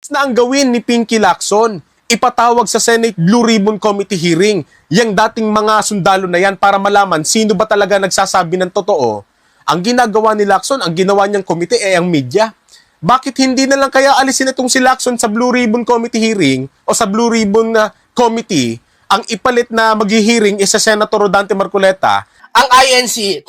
Na ang gawin ni Pinky Lacson, ipatawag sa Senate Blue Ribbon Committee hearing yung dating mga sundalo na yan para malaman sino ba talaga nagsasabi ng totoo. Ang ginagawa ni Lacson, ang ginawa niyang komite ay ang media. Bakit hindi na lang kaya alisin itong si Lacson sa Blue Ribbon Committee hearing o sa Blue Ribbon Committee, ang ipalit na maghi-hearing is sa Senator Rodante Marcoleta? Ang INC,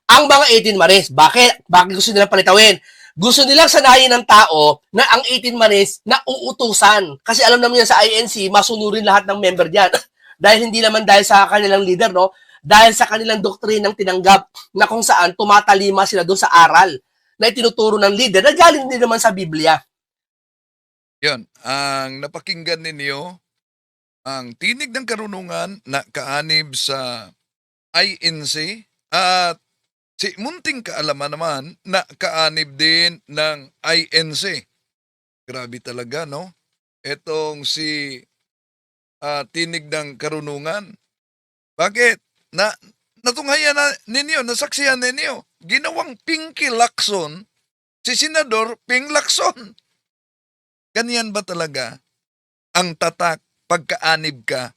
ang mga 18 Maris. Bakit? Bakit gusto nilang palitawin? Gusto nilang sanayin ng tao na ang 18 Maris na uutusan. Kasi alam naman yan sa INC, masunurin lahat ng member dyan. Dahil hindi naman dahil sa kanilang leader, no? Dahil sa kanilang doktrinang tinanggap na kung saan tumatalima sila doon sa aral na itinuturo ng leader na galing din naman sa Biblia. Yon, ang napakinggan ninyo, ang tinig ng karunungan na kaanib sa INC at si munting kaalaman naman na kaanib din ng INC. Grabe talaga, no? Etong si tinig ng karunungan. Bakit? Natunghayan na ninyo, nasaksihan ninyo. Ginawang Pinky Lacson si Senador Ping Lacson. Ganyan ba talaga ang tatak pagkaanib ka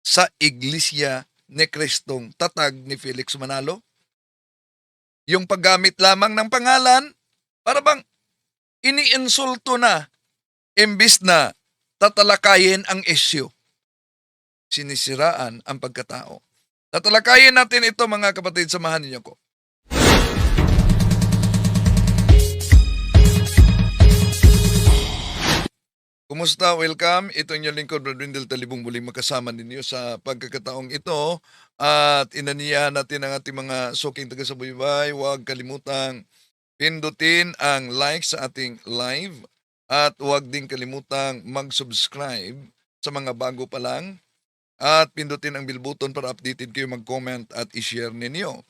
sa Iglesia ni Kristong tatag ni Felix Manalo? Yung paggamit lamang ng pangalan, para bang iniinsulto na imbis na tatalakayin ang isyu. Sinisiraan ang pagkatao. Tatalakayin natin ito mga kapatid, samahan niyo ko. Kumusta? Welcome. Ito inyong lingkod, Brad Wendell Talibong, muling makasama ninyo sa pagkakataong ito. At inaniyahan natin ang ating mga suking taga-subaybay. Huwag kalimutang pindutin ang like sa ating live. At huwag din kalimutang mag-subscribe sa mga bago pa lang. At pindutin ang bell button para updated kayo, mag-comment at i-share ninyo.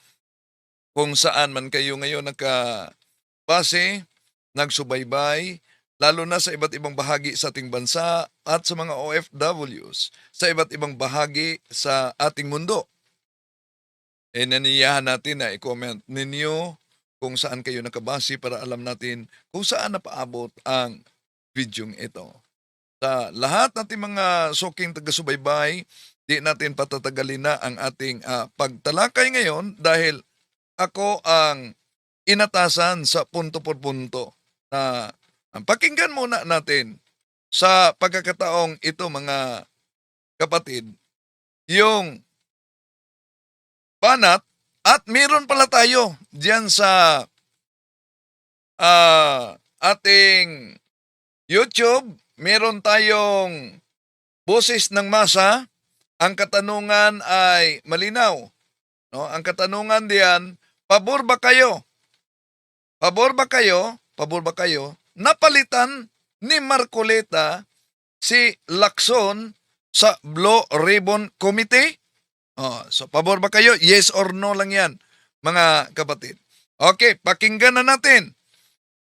Kung saan man kayo ngayon nakabase, nagsubaybay, lalo na sa iba't ibang bahagi sa ating bansa at sa mga OFWs sa iba't ibang bahagi sa ating mundo. Naniyahan natin na i-comment ninyo kung saan kayo nakabase para alam natin kung saan napaabot ang videong ito. Sa lahat nating mga suking taga-subaybay, di natin patatagalin na ang ating pagtalakay ngayon dahil ako ang inatasan sa punto por punto na ang pakinggan muna natin sa pagkakataong ito mga kapatid, yung banat at meron pala tayo diyan sa ating YouTube, meron tayong Boses ng Masa. Ang katanungan ay malinaw. No? Ang katanungan diyan, pabor ba kayo? Pabor ba kayo? Pabor ba kayo? Napalitan ni Marcoleta si Lacson sa Blue Ribbon Committee? So, pabor ba kayo? Yes or no lang yan, mga kapatid. Okay, pakinggan na natin.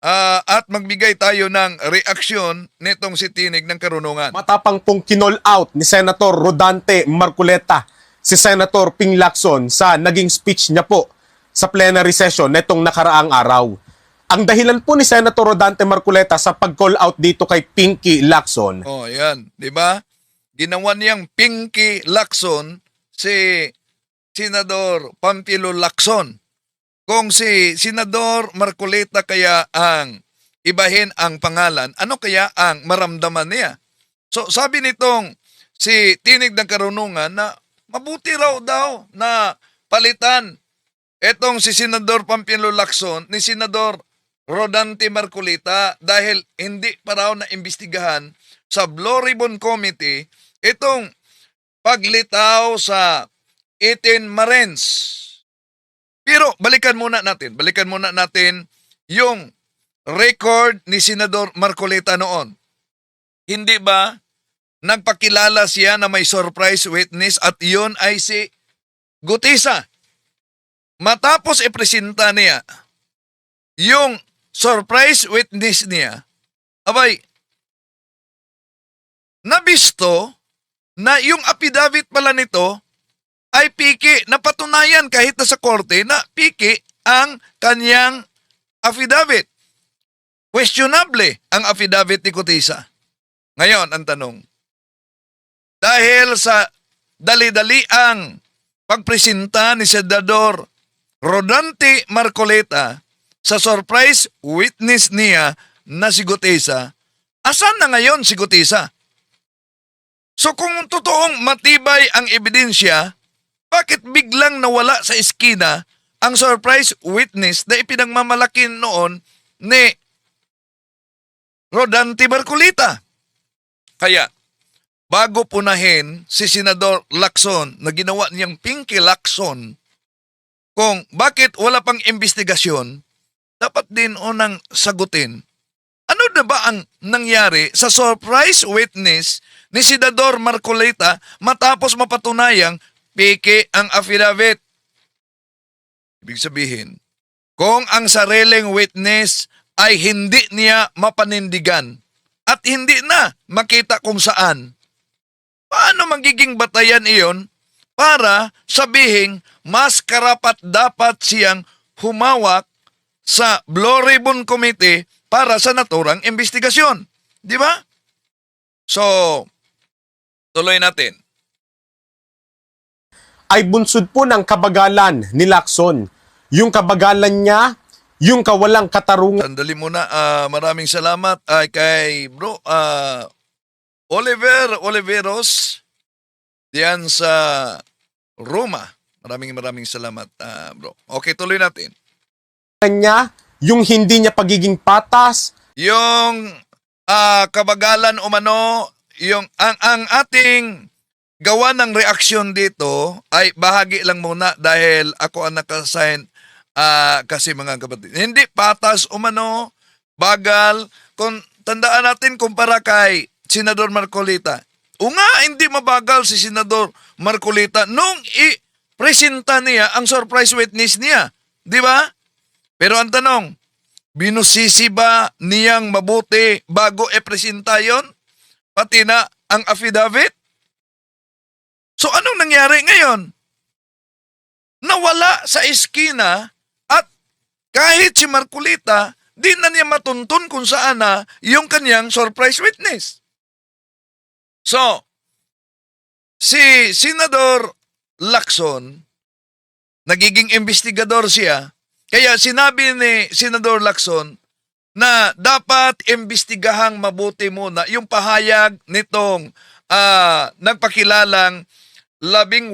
At magbigay tayo ng reaksyon nitong si Tinig ng Karunungan. Matapang pong kinol out ni Senator Rodante Marcoleta si Senator Ping Lacson sa naging speech niya po sa plenary session netong nakaraang araw. Ang dahilan po ni Senator Rodante Marcoleta sa pag-call out dito kay Pinky Lacson. Yan. Di ba? Ginawa niyang Pinky Lacson si Senador Pampilo Lacson. Kung si Senador Marcoleta kaya ang ibahin ang pangalan, ano kaya ang maramdaman niya? So sabi nitong si Tinig ng Karunungan na mabuti raw daw na palitan etong si Senador Pampilo Lacson ni Senador Rodante Marcoleta dahil hindi pa raw na imbestigahan sa Blue Ribbon Committee itong paglitaw sa 18 Marines. Pero balikan muna natin yung record ni Senador Marcoleta noon. Hindi ba nagpakilala siya na may surprise witness at yun ay si Gutisa? Matapos ipresenta niya yung surprise witness niya, abay, nabisto na yung affidavit pala nito ay piki, napatunayan kahit na sa korte na piki ang kanyang affidavit. Questionable ang affidavit ni Gutisa. Ngayon, ang tanong, dahil sa dali-daliang pagpresenta ni Senador Rodante Marcoleta sa surprise witness niya na si Gutesa, asan na ngayon si Gutesa? So kung totoong matibay ang ebidensya, bakit biglang nawala sa eskina ang surprise witness na ipinagmamalaki noon ni Rodante Marcoleta? Kaya, bago punahin si Senador Lacson na ginawa niyang Pinky Lacson kung bakit wala pang investigasyon, dapat din unang sagutin. Ano na ba ang nangyari sa surprise witness ni Senador Marcoleta matapos mapatunayang peke ang affidavit? Ibig sabihin, kung ang sariling witness ay hindi niya mapanindigan at hindi na makita kung saan, paano magiging batayan iyon para sabihin mas karapat dapat siyang humawak sa Blue Ribbon Committee para sa naturang investigasyon? Di ba? So, tuloy natin. Ay bunsod po ng kabagalan ni Lacson. Yung kabagalan niya, yung kawalang katarungan Sandali muna, maraming salamat kay bro Oliver Oliveros diyan sa Roma. Maraming salamat bro. Okay, tuloy natin. niya, yung hindi niya pagiging patas, Yung kabagalan umano, yung ang ating gawa ng reaksyon dito ay bahagi lang muna dahil ako ang nakasign kasi mga kapatid. Hindi patas umano, bagal. Kung tandaan natin kumpara kay Senador Marcoleta. Hindi mabagal si Senador Marcoleta nung i-presenta niya ang surprise witness niya. Di ba? Pero ang tanong, binusisi ba niyang mabuti bago i-presenta yon? Pati na ang affidavit? So anong nangyari ngayon? Nawala sa eskina at kahit si Marcoleta, di na niya matuntun kung saan na yung kanyang surprise witness. So, si Senador Lacson, nagiging investigador siya, kaya sinabi ni Senador Lacson na dapat imbestigahang mabuti muna yung pahayag nitong nagpakilalang 18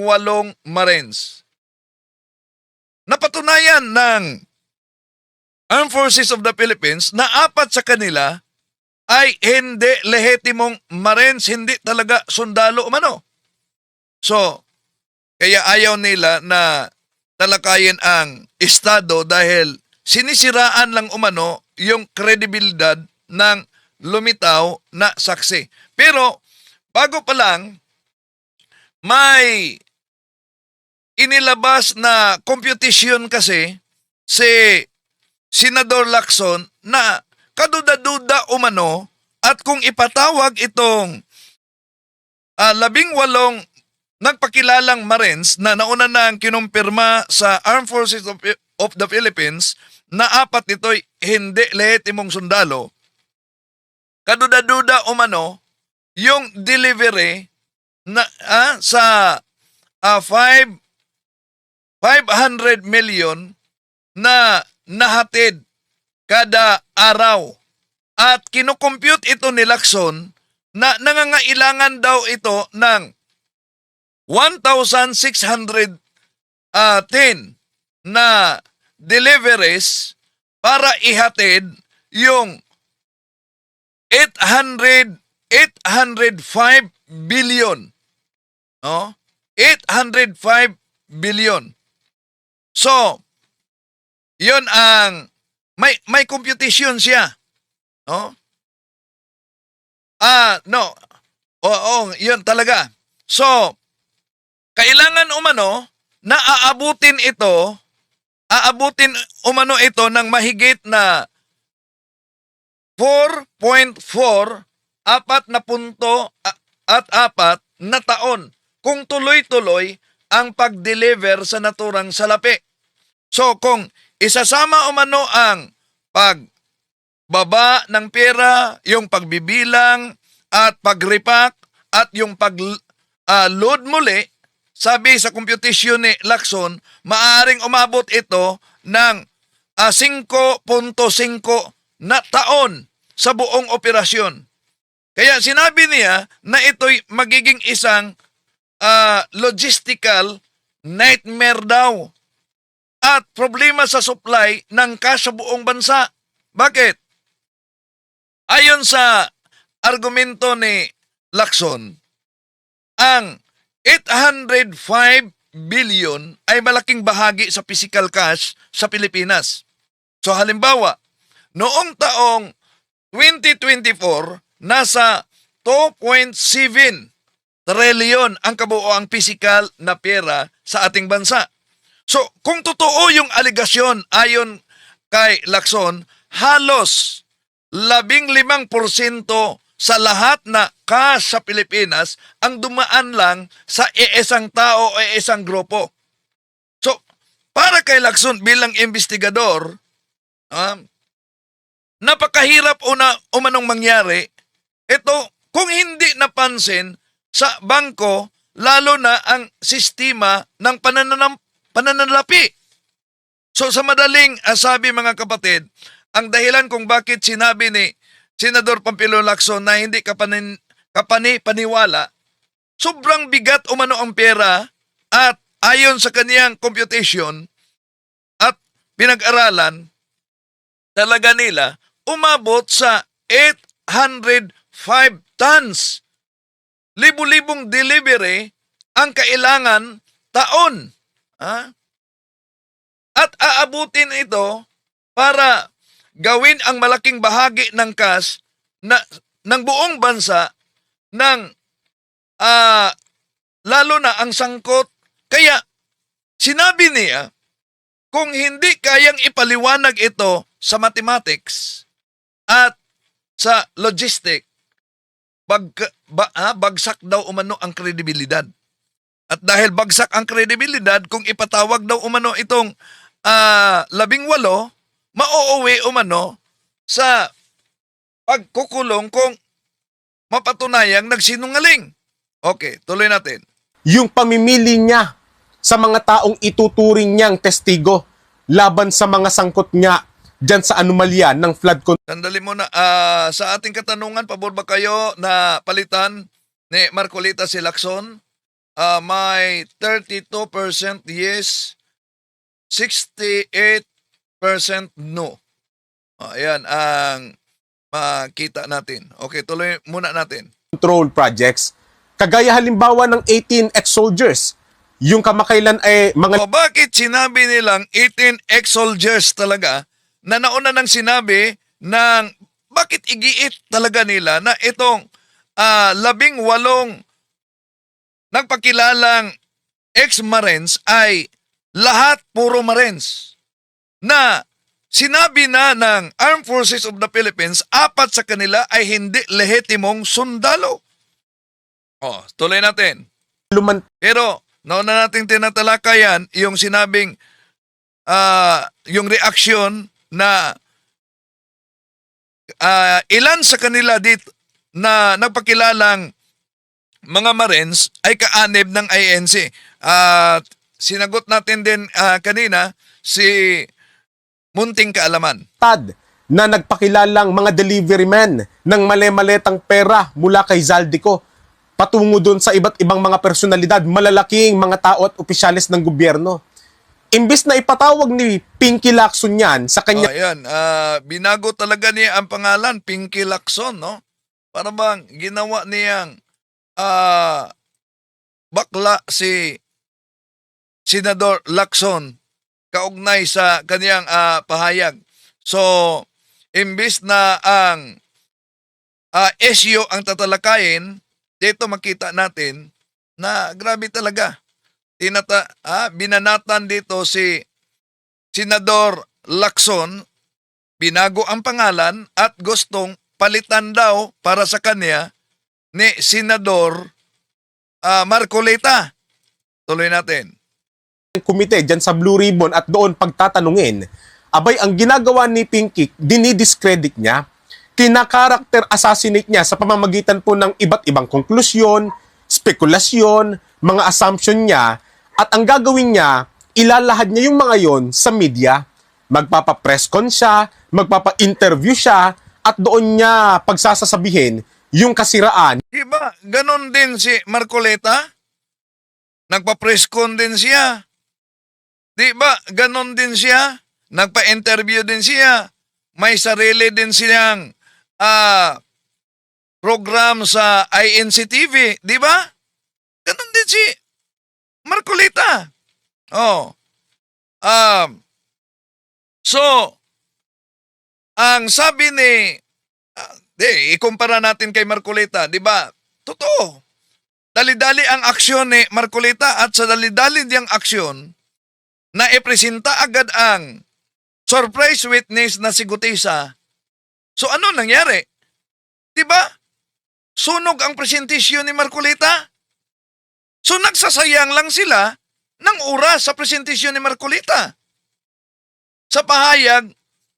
Marines. Napatunayan ng Armed Forces of the Philippines na 4 sa kanila ay hindi lehitimong Marines, hindi talaga sundalo umano. So, kaya ayaw nila na talakayin ang Estado dahil sinisiraan lang umano yung kredibilidad ng lumitaw na saksi. Pero, bago pa lang, may inilabas na computation kasi si Senador Lacson na kaduda-duda umano at kung ipatawag itong 18 nagpakilalang Marines na nauna nang kinumpirma sa Armed Forces of the Philippines na 4 nito'y hindi lehitimong sundalo, kaduda-duda umano yung delivery na sa 500 million na nahatid kada araw. At kinukompute ito ni Lacson na nangangailangan daw ito ng 1,610 na deliveries para ihatid yung 805 billion. No? 805 billion. So, yun ang may computation siya. No? No. Oo, yun talaga. So, kailangan umano na aabutin umano ito ng mahigit na 4.4 na taon kung tuloy-tuloy ang pag-deliver sa naturang salapi. So kung isasama umano ang pagbaba ng pera, yung pagbibilang at pag-repack at yung pag-load muli, sabi sa computation ni Lacson, maaaring umabot ito ng 5.5 na taon sa buong operasyon. Kaya sinabi niya na ito'y magiging isang logistical nightmare daw at problema sa supply ng cash sa buong bansa. Bakit? Ayon sa argumento ni Lacson, ang 805 billion ay malaking bahagi sa physical cash sa Pilipinas. So halimbawa, noong taong 2024, nasa 2.7 trillion ang kabuoang physical na pera sa ating bansa. So kung totoo yung aligasyon ayon kay Lacson, halos 15% sa lahat na cash sa Pilipinas ang dumaan lang sa isang tao o isang grupo. So, para kay Lacson bilang investigador, napakahirap umanong mangyari. Ito, kung hindi napansin sa bangko, lalo na ang sistema ng pananalapi. So, sa madaling sabi mga kapatid, ang dahilan kung bakit sinabi ni Senador Pampilo Lacson na hindi kapani-paniwala, sobrang bigat umano ang pera at ayon sa kaniyang computation at pinag-aralan, talaga nila umabot sa 805 tons. Libu-libong delivery ang kailangan taon. At aabutin ito para gawin ang malaking bahagi ng cash ng buong bansa ng lalo na ang sangkot. Kaya sinabi niya, kung hindi kayang ipaliwanag ito sa mathematics at sa logistic, bagsak daw umano ang kredibilidad. At dahil bagsak ang kredibilidad, kung ipatawag daw umano itong 18, mauuwi umano sa pagkukulong kung mapatunayang nagsinungaling. Okay, tuloy natin. Yung pamimili niya sa mga taong ituturing niyang testigo laban sa mga sangkot niya dyan sa anomalya ng flood control. Sandali muna. Sa ating katanungan, pabor ba kayo na palitan ni Marcolita si Lacson? May 32% yes, 68% no. Ayan ang makita natin. Okay, tuloy muna natin. Control projects, kagaya halimbawa ng 18 ex-soldiers. Yung kamakailan ay mga O bakit sinabi nilang 18 ex-soldiers talaga na nauna nang sinabi ng bakit igiit talaga nila na itong 18 nagpakilalang ex-Marines ay lahat puro Marines na sinabi na ng Armed Forces of the Philippines, 4 sa kanila ay hindi lehitimong sundalo. Tuloy natin. Pero nauna nating tinatalakayan yung sinabing yung reaksyon na ilan sa kanila dito na nagpakilalang mga Marines ay kaanib ng INC. Sinagot natin din kanina si Munting Kaalaman. tad na nagpakilalang mga delivery men ng male-maletang pera mula kay Zaldico patungo doon sa iba't ibang mga personalidad, malalaking mga tao at opisyales ng gobyerno. Imbis na ipatawag ni Pinky Lacson yan sa kanya Ayan, binago talaga niya ang pangalan, Pinky Lacson, no? Para bang ginawa niyang bakla si Senador Lacson kaugnay sa kaniyang pahayag. So, imbis na ang issue ang tatalakayin, dito makita natin na grabe talaga. Binanatan dito si Senador Lacson, binago ang pangalan at gustong palitan daw para sa kanya ni Senador Marcolita. Tuloy natin. komite dyan sa Blue Ribbon at doon pagtatanungin, abay ang ginagawa ni Pinky, dinidiscredit niya kinakarakter assassinate niya sa pamamagitan po ng iba't ibang konklusyon, spekulasyon, mga assumption niya, at ang gagawin niya, ilalahad niya yung mga yon sa media. Magpapa-press con siya, magpapa-interview siya, at doon niya pagsasasabihin yung kasiraan. Diba, ganon din si Marcoleta? Nagpa-press con din siya. Diba, ganon din siya? Nagpa-interview din siya. May sarili din siyang program sa INC TV. Diba? Ganon din si Marcoleta. Oh. So, ang sabi ni ikumpara natin kay Marcoleta, 'di ba? Totoo. Dali-dali ang aksyon ni Marcoleta at sa dali-dali diyang aksyon na ipresenta agad ang surprise witness na si Gutesa. So ano nangyari? 'Di ba? Sunog ang presentasyon ni Marcoleta. So nagsasayang lang sila ng oras sa presentasyon ni Marcoleta. Sa pahayag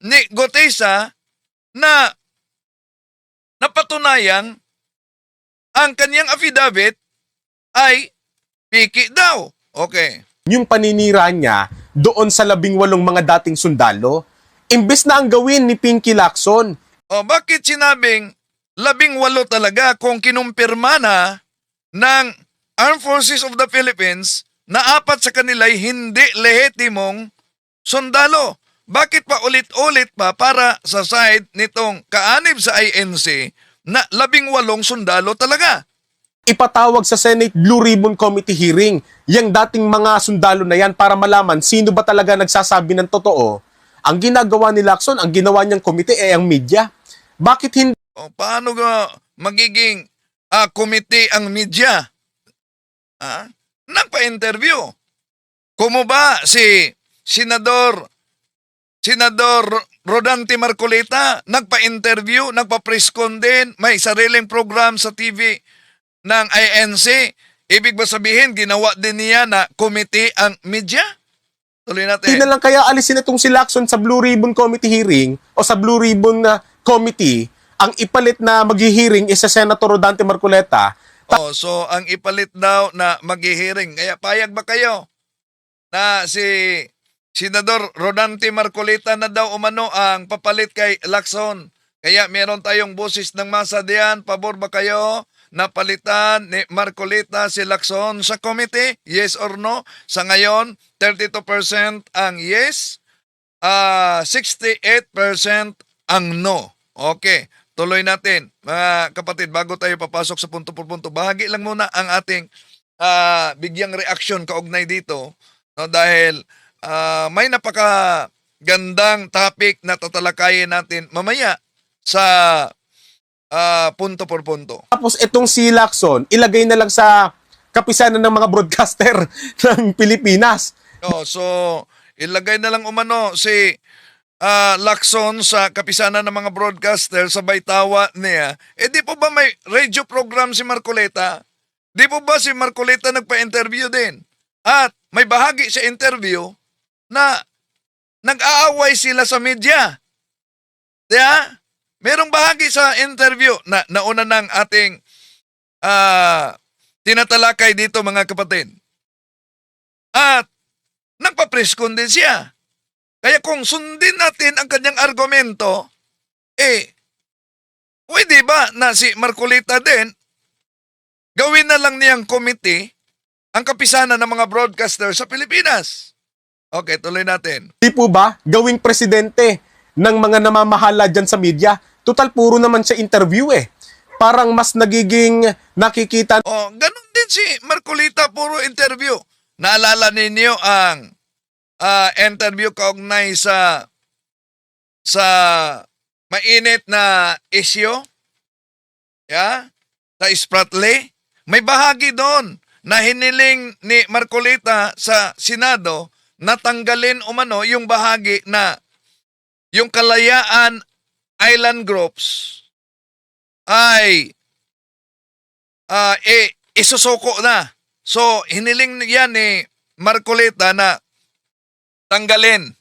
ni Gutesa na napatunayang ang kanyang affidavit ay piki daw. Okay. Yung paninira niya doon sa 18 mga dating sundalo, imbes na ang gawin ni Pinky Lacson, O bakit sinabing 18 talaga kung kinumpirma na ng Armed Forces of the Philippines na 4 sa kanila ay hindi lehitimong sundalo? Bakit pa ulit-ulit pa para sa side nitong kaanib sa INC na 18 sundalo talaga? ipatawag sa Senate Blue Ribbon Committee hearing yung dating mga sundalo na yan para malaman sino ba talaga nagsasabi ng totoo. Ang ginagawa ni Lacson, ang ginawa niyang komite ay ang media. Bakit hindi O paano ga magiging komite ang media? Nagpa-interview. Kumo ba si Senador Rodante Marcoleta nagpa-interview, nagpa-press con din, may sariling program sa TV ng INC. Ibig ba sabihin, ginawa din niya na komite ang media? Tuloy natin. na lang kaya alisin itong si Lacson sa Blue Ribbon Committee hearing o sa Blue Ribbon Committee, ang ipalit na maghihiring is sa Senator Rodante Marcoleta. So ang ipalit daw na maghihiring. Kaya payag ba kayo na si Senador Rodante Marcoleta na daw umano ang papalit kay Lacson? Kaya meron tayong boses ng masa diyan. Pabor ba kayo na palitan ni Marcoleta si Lacson sa komite? Yes or no? Sa ngayon, 32% ang yes, 68% ang no. Okay, tuloy natin. Mga kapatid, bago tayo papasok sa punto por punto, bahagi lang muna ang ating bigyang reaksyon kaugnay dito. No, dahil may napakagandang topic na tatalakayin natin mamaya sa punto por punto. Tapos itong si Lacson, ilagay na lang sa kapisanan ng mga broadcaster ng Pilipinas. So ilagay na lang umano si Lacson sa kapisanan ng mga broadcaster, sabay tawa niya. Di po ba may radio program si Marcoleta? Di po ba si Marcoleta nagpa-interview din? At may bahagi sa interview na nag-aaway sila sa media. Diya? Merong bahagi sa interview na nauna ng ating tinatalakay dito mga kapatid. At nagpa-press-con din siya. Kaya kung sundin natin ang kanyang argumento, pwede ba na si Marcoleta din, gawin na lang niyang committee ang kapisanan ng mga broadcaster sa Pilipinas? Okay, tuloy natin. Di po ba gawing presidente ng mga namamahala dyan sa media? Total, puro naman siya interview eh. Parang mas nagiging nakikita. Ganun din si Marcoleta, puro interview. Naalala ninyo ang interview kaugnay sa mainit na issue? Yeah? Sa Spratly? May bahagi doon na hiniling ni Marcoleta sa Senado na tanggalin umano yung bahagi na yung Kalayaan Island Groups ay isusuko na. So, hiniling yan ni Marcoleta na tanggalin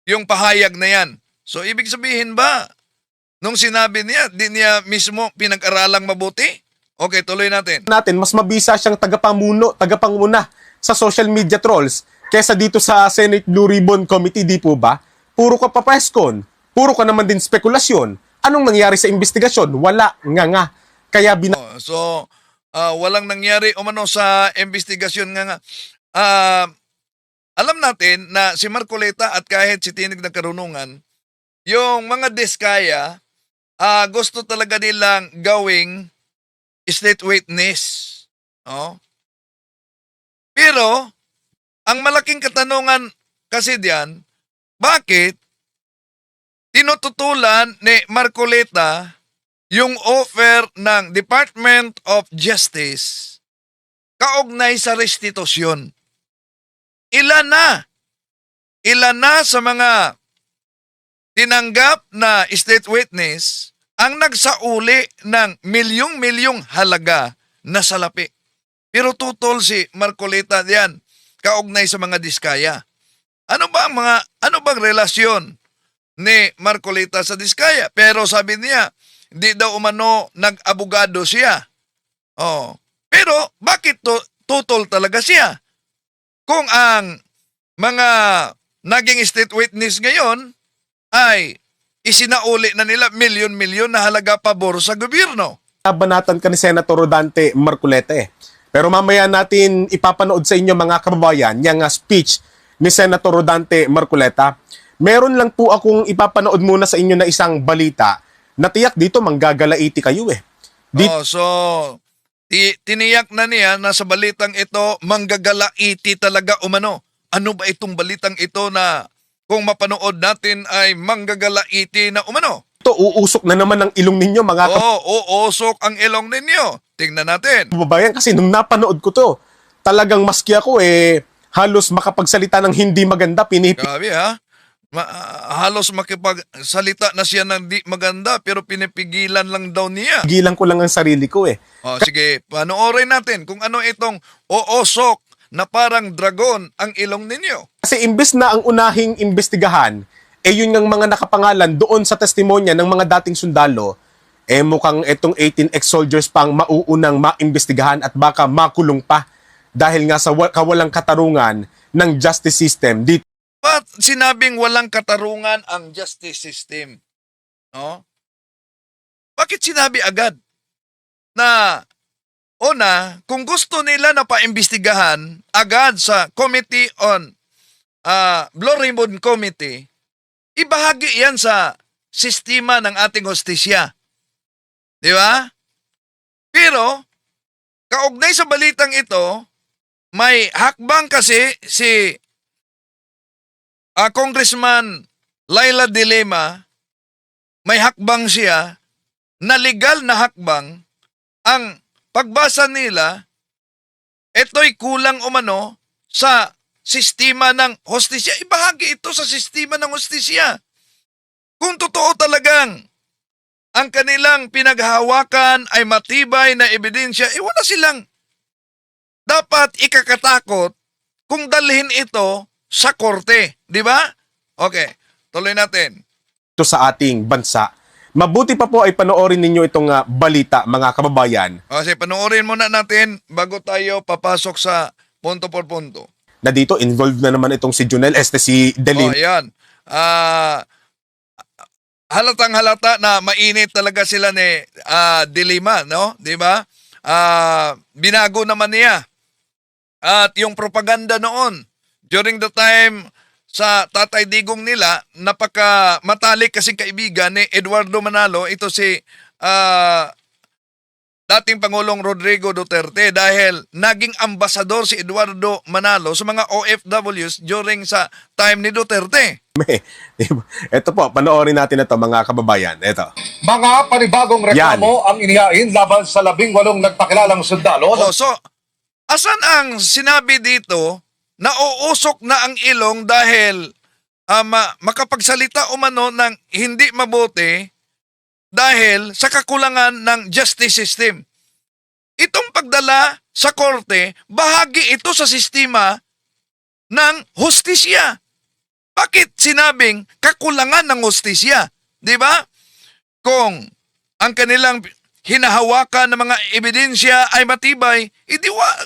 yung pahayag na yan. So, ibig sabihin ba, Nung sinabi niya, di niya mismo pinag-aralang mabuti? Okay, tuloy natin. Mas mabisa siyang tagapanguna sa social media trolls kesa dito sa Senate Blue Ribbon Committee, di po ba? Puro ka papeskon, puro ka naman din spekulasyon. Anong nangyari sa investigasyon? Wala nga. Kaya So, walang nangyari umano sa investigasyon nga. Alam natin na si Marcoleta at kahit si Tinig ng Karunungan, yung mga diskaya, gusto talaga nilang gawing state witness. No? Pero, ang malaking katanungan kasi diyan, bakit tinututulan ni Marcoleta yung offer ng Department of Justice kaugnay sa restitusyon? Ilan na sa mga tinanggap na state witness ang nagsauli ng milyong-milyong halaga na salapi. Pero tutol si Marcoleta diyan kaugnay sa mga diskaya. Ano bang relasyon ni Marcoleta sa diskaya? Pero sabi niya, hindi daw umano nag-abogado siya. Oh. Pero bakit tutol talaga siya? Kung ang mga naging state witness ngayon ay isinauli na nila milyon-milyon na halaga pabor sa gobyerno. banatan ka ni Senator Rodante Marcoleta eh. Pero mamaya natin ipapanood sa inyo mga kababayan yung speech ni Senator Rodante Marcoleta. Meron lang po akong ipapanood muna sa inyo na isang balita na tiyak dito manggagalaiti kayo eh. So tiniyak na niya na sa balitang ito manggagalaiti talaga umano. Ano ba itong balitang ito na kung mapanood natin ay manggagalaiti na umano? Ito, uusok na naman ang ilong ninyo mga uusok ang ilong ninyo. Tingnan natin. kababayan kasi nung napanood ko to, talagang maski ako halos makapagsalita ng hindi maganda, Grabe ha. Halos makipagsalita na siya ng di maganda pero pinipigilan lang daw niya. pigilan ko lang ang sarili ko eh. Sige, panoorin natin kung ano itong uusok na parang dragon ang ilong ninyo. Kasi imbes na ang unahing imbestigahan, yun ng mga nakapangalan doon sa testimonya ng mga dating sundalo, mukhang itong 18 ex-soldiers pang mauunang maimbestigahan at baka makulong pa dahil nga sa kawalang katarungan ng justice system dito. Ba't sinabing walang katarungan ang justice system? No? Bakit sinabi agad na una, kung gusto nila na paimbestigahan agad sa Committee on Blue Ribbon Committee, ibahagi yan sa sistema ng ating hostisya. Di ba? Pero, kaugnay sa balitang ito, may hakbang kasi si Congressman Laila De Lima, may hakbang siya na legal na hakbang. Ang pagbasa nila, ito'y kulang umano sa sistema ng hostisya. Ibahagi ito sa sistema ng hostisya. Kung totoo talagang ang kanilang pinaghahawakan ay matibay na ebidensya, wala silang dapat ikakatakot kung dalhin ito sa korte. Di ba? Okay, tuloy natin. Ito sa ating bansa. Mabuti pa po ay panoorin ninyo itong balita mga kababayan. Kasi panoorin muna natin bago tayo papasok sa punto por punto. Na dito involved na naman itong si Junel si Delin. Ayan. Halatang halata na mainit talaga sila ni De Lima, no? 'Di ba? Binago naman niya. At yung propaganda noon during the time sa Tatay Digong nila, napaka matalik kasi kaibigan ni Eduardo Manalo, ito si dating Pangulong Rodrigo Duterte dahil naging ambasador si Eduardo Manalo sa mga OFWs during sa time ni Duterte. Ito po, panoorin natin ito mga kababayan. Ito. Mga panibagong reklamo ang inihain laban sa 18 nagpakilalang sundalo. So, asan ang sinabi dito na uusok na ang ilong dahil makapagsalita umano ng hindi mabuti dahil sa kakulangan ng justice system? Itong pagdala sa korte, bahagi ito sa sistema ng hustisya. Bakit sinabing kakulangan ng hustisya? Di ba? kung ang kanilang hinahawakan ng mga ebidensya ay matibay,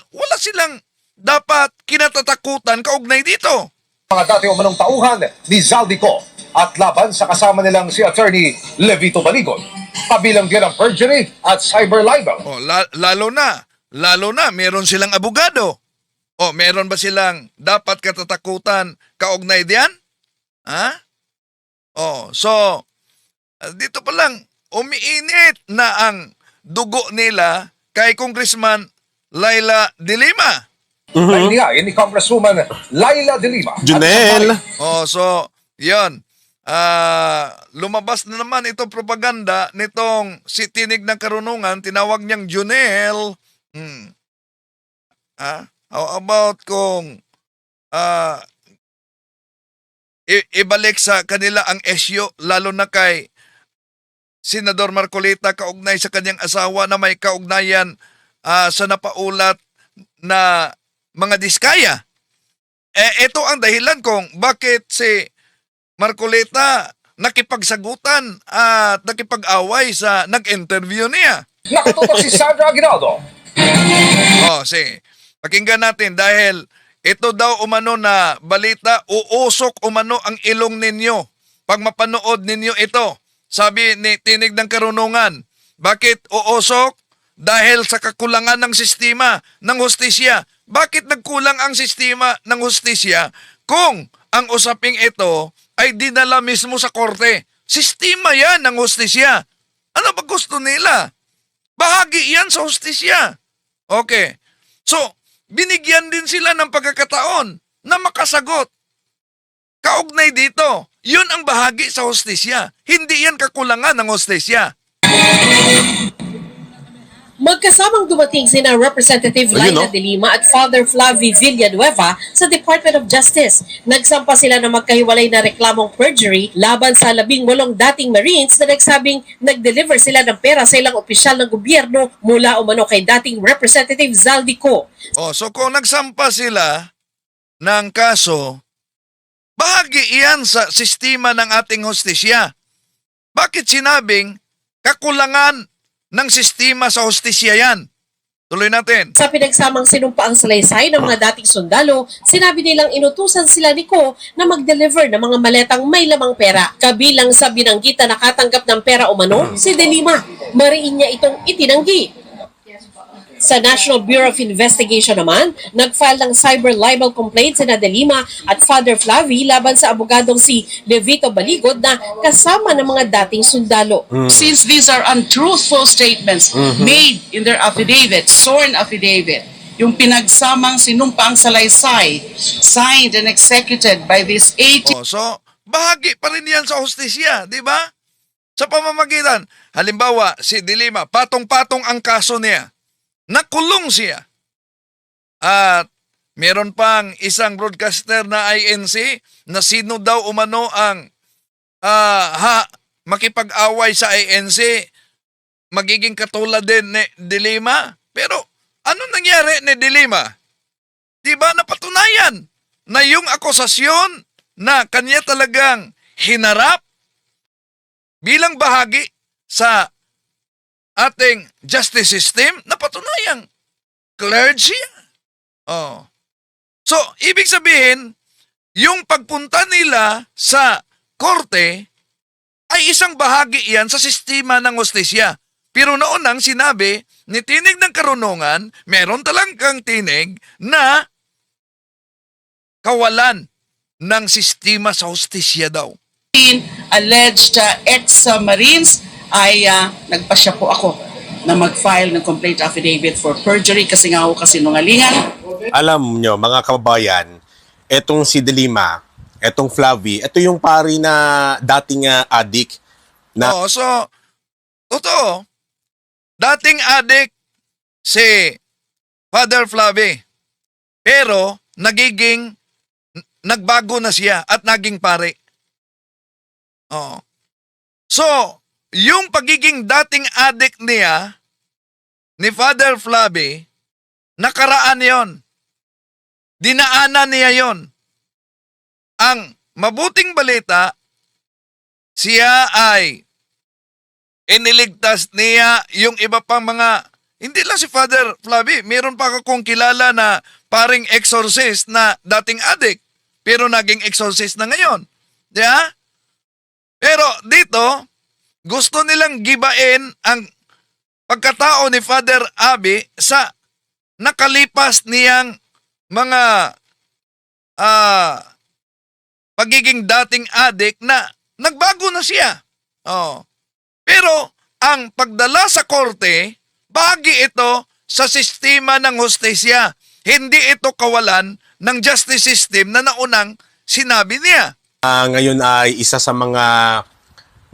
wala silang dapat kinatatakutan kaugnay dito. Mga dati umanong tauhan ni Zaldico at laban sa kasama nilang si Attorney Levito Baligon. Kabilang din ang perjury at cyber libel. Oh, lalo na, meron silang abogado. O, meron ba silang dapat katatakutan kaugnay diyan? Ha? Oh, so, dito pa lang, umiinit na ang dugo nila kay Congressman Laila De Lima. Na inihain ni Congresswoman Laila De Lima. Junel. Oh, so, yun. Lumabas na naman itong propaganda nitong si Tinig ng Karunungan, tinawag niyang Junel. How about kung ibalik sa kanila ang esyo, lalo na kay Senador Marcolita kaugnay sa kanyang asawa na may kaugnayan sa napaulat na mga diskaya. Ito ang dahilan kung bakit si Marcolita nakipagsagutan at nakipag-away sa nag-interview niya. Nakatutok si Sandra Aguinaldo. Pakinggan natin dahil ito daw umano na balita, uusok umano ang ilong ninyo pag mapanood ninyo ito. Sabi ni Tinig ng Karunungan, bakit uusok? Dahil sa kakulangan ng sistema ng hustisya. Bakit nagkulang ang sistema ng hustisya kung ang usaping ito ay dinala mismo sa korte? Sistema yan ng hustisya. Ano ba gusto nila? Bahagi yan sa hustisya. Okay. So, binigyan din sila ng pagkakataon na makasagot. Kaugnay dito, yun ang bahagi sa hustisya. Hindi yan kakulangan ng hustisya. Magkasamang dumating sina Representative Laila De Lima at Father Flavie Villanueva sa Department of Justice. Nagsampa sila ng magkahiwalay na reklamong perjury laban sa 18 dating Marines na nagsabing nag-deliver sila ng pera sa ilang opisyal ng gobyerno mula umano kay dating Representative Zaldico. So kung nagsampa sila ng kaso, bahagi iyan sa sistema ng ating hustisya. Bakit sinabing kakulangan ng sistema sa hustisya yan? Tuloy natin. Sa pinagsamang sinumpaang salaysay ng mga dating sundalo, sinabi nilang inutusan sila ni Ko na mag-deliver ng mga maletang may lamang pera. Kabilang sa binanggit na nakatanggap ng pera umano, si De Lima. Mariin niya itong itinanggi. Sa National Bureau of Investigation naman, nag-file ng cyber libel complaint sina De Lima at Father Flavie laban sa abogadong si Levito Baligod na kasama ng mga dating sundalo. Since these are untruthful statements made in their affidavit, sworn affidavit, yung pinagsamang sinumpaang salaysay, signed and executed by these 18 So bahagi pa rin yan sa hustisya, di ba? Sa pamamagitan, halimbawa, si De Lima, patong-patong ang kaso niya. Nakulong siya. At meron pang isang broadcaster na INC na sino daw umano ang makipag-away sa INC, magiging katulad din ni De Lima. Pero ano nangyari ni De Lima? Diba napatunayan na yung akusasyon na kanya talagang hinarap bilang bahagi sa ating justice system, napatunayang clergy. So, ibig sabihin, yung pagpunta nila sa korte ay isang bahagi yan sa sistema ng hustisya. Pero noon nang sinabi ni Tinig ng Karunungan, meron talagang tinig na kawalan ng sistema sa hustisya daw. alleged ex-Marines ay nagpasya po ako na mag-file ng complaint affidavit for perjury kasi nga ako kasinungalingan. Alam nyo, mga kababayan, etong si De Lima, etong Flavie, ito yung pari na dating adik na So, totoo, dating adik si Father Flavie, pero nagbago na siya at naging pare. So, yung pagiging dating adik niya, ni Father Flavie, nakaraan yon. Dinaanan niya yon. Ang mabuting balita, siya ay iniligtas niya yung iba pang mga, hindi lang si Father Flavi, meron pa akong kilala na paring exorcist na dating addict, pero naging exorcist na ngayon. Di ba? Pero dito, gusto nilang gibain ang pagkatao ni Father Abi sa nakalipas niyang mga pagiging dating addict na nagbago na siya. Oh. Pero ang pagdala sa korte, bahagi ito sa sistema ng hustisya. Hindi ito kawalan ng justice system na naunang sinabi niya. Ngayon ay isa sa mga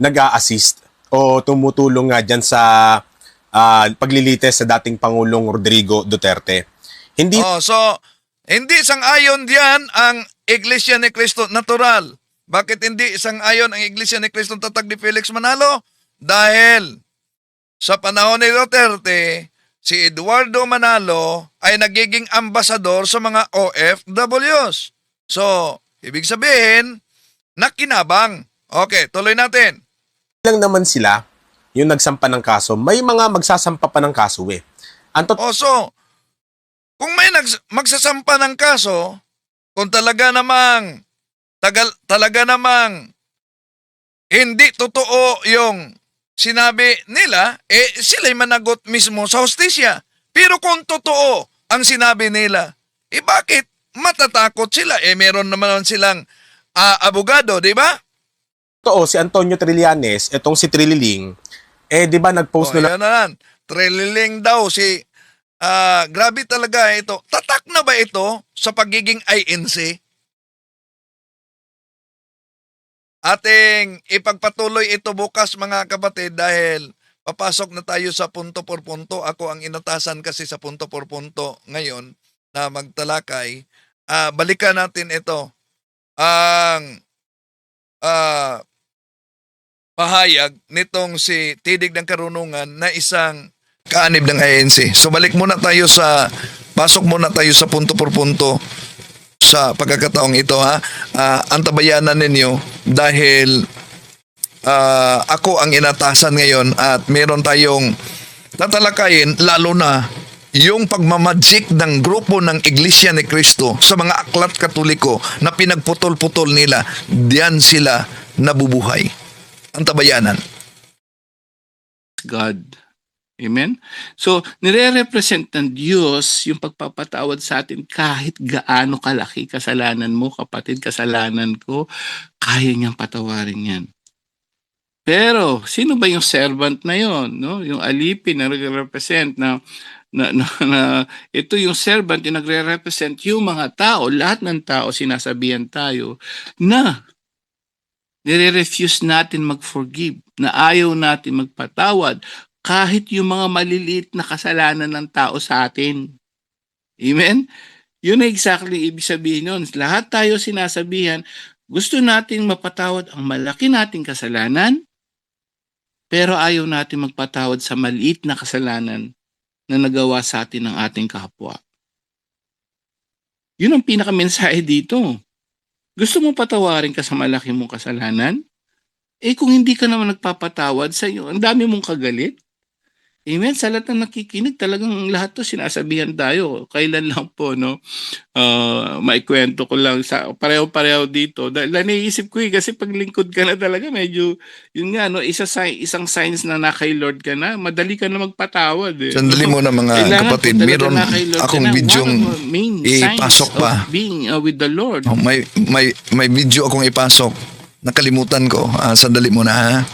nag-a-assist o tumutulong nga dyan sa paglilitis sa dating Pangulong Rodrigo Duterte. Hindi So, hindi sang-ayon diyan ang Iglesia ni Cristo natural. Bakit hindi sang-ayon ang Iglesia ni Cristo tatag ni Felix Manalo? Dahil sa panahon ni Duterte, si Eduardo Manalo ay nagiging ambasador sa mga OFWs. So, ibig sabihin, nakinabang. Okay, tuloy natin. lang naman sila yung nagsampa ng kaso. May mga magsasampa pa ng kaso eh. Ang So, kung may magsasampa ng kaso, kung talaga namang hindi totoo yung sinabi nila, sila'y managot mismo sa hustisya. Pero kung totoo ang sinabi nila, bakit matatakot sila? Meron naman silang abogado, di ba? totoo, si Antonio Trillanes, etong si Trililing, di ba nag-post na Yan na. Trililing daw grabe talaga ito. Tatak na ba ito sa pagiging INC? Ating ipagpatuloy ito bukas mga kapatid dahil papasok na tayo sa punto por punto. Ako ang inatasan kasi sa punto por punto ngayon na magtalakay. Balikan natin ito. Ang pahayag nitong si Tidig ng Karunungan na isang kaanib ng INC. So pasok muna tayo sa punto por punto sa pagkakataong ito ha. Antabayanan ninyo dahil ako ang inatasan ngayon at meron tayong tatalakayin lalo na yung pagmamagic ng grupo ng Iglesia ni Cristo sa mga aklat katoliko na pinagputol-putol nila, diyan sila nabubuhay. Antabayanan. God. Amen? So, nire-represent ng Diyos yung pagpapatawad sa atin kahit gaano kalaki kasalanan mo, kapatid, kasalanan ko, kaya niyang patawarin yan. Pero, sino ba yung servant na yon? No? Yung alipin na nagre-represent na ito yung servant yung nagre-represent yung mga tao, lahat ng tao sinasabihan tayo na nire-refuse natin mag-forgive, na ayaw natin magpatawad kahit yung mga maliliit na kasalanan ng tao sa atin. Amen? Yun na exactly ibig sabihin nun. Lahat tayo sinasabihan, gusto nating mapatawad ang malaki nating kasalanan, pero ayaw natin magpatawad sa maliit na kasalanan na nagawa sa atin ng ating kapwa. Yun ang pinakamensahe dito. Gusto mo patawarin ka sa malaki mong kasalanan? Kung hindi ka naman nagpapatawad sa iyo, ang dami mong kagalit. Amen. Sa lahat ng nakikinig, talagang lahat to sinasabihan tayo. Kailan lang po, no? Maikwento ko lang sa pareho-pareho dito. Dahil naiisip ko kasi pag lingkod ka na talaga, medyo, yun nga, no? Isang signs na kay Lord ka na, madali ka na magpatawad. Sandali muna mga Kailangan kapatid, po talaga meron na kay Lord akong ka na. bidyong One of the main signs ipasok pa. of being with the Lord. May video akong ipasok. Nakalimutan ko. Sandali muna ha.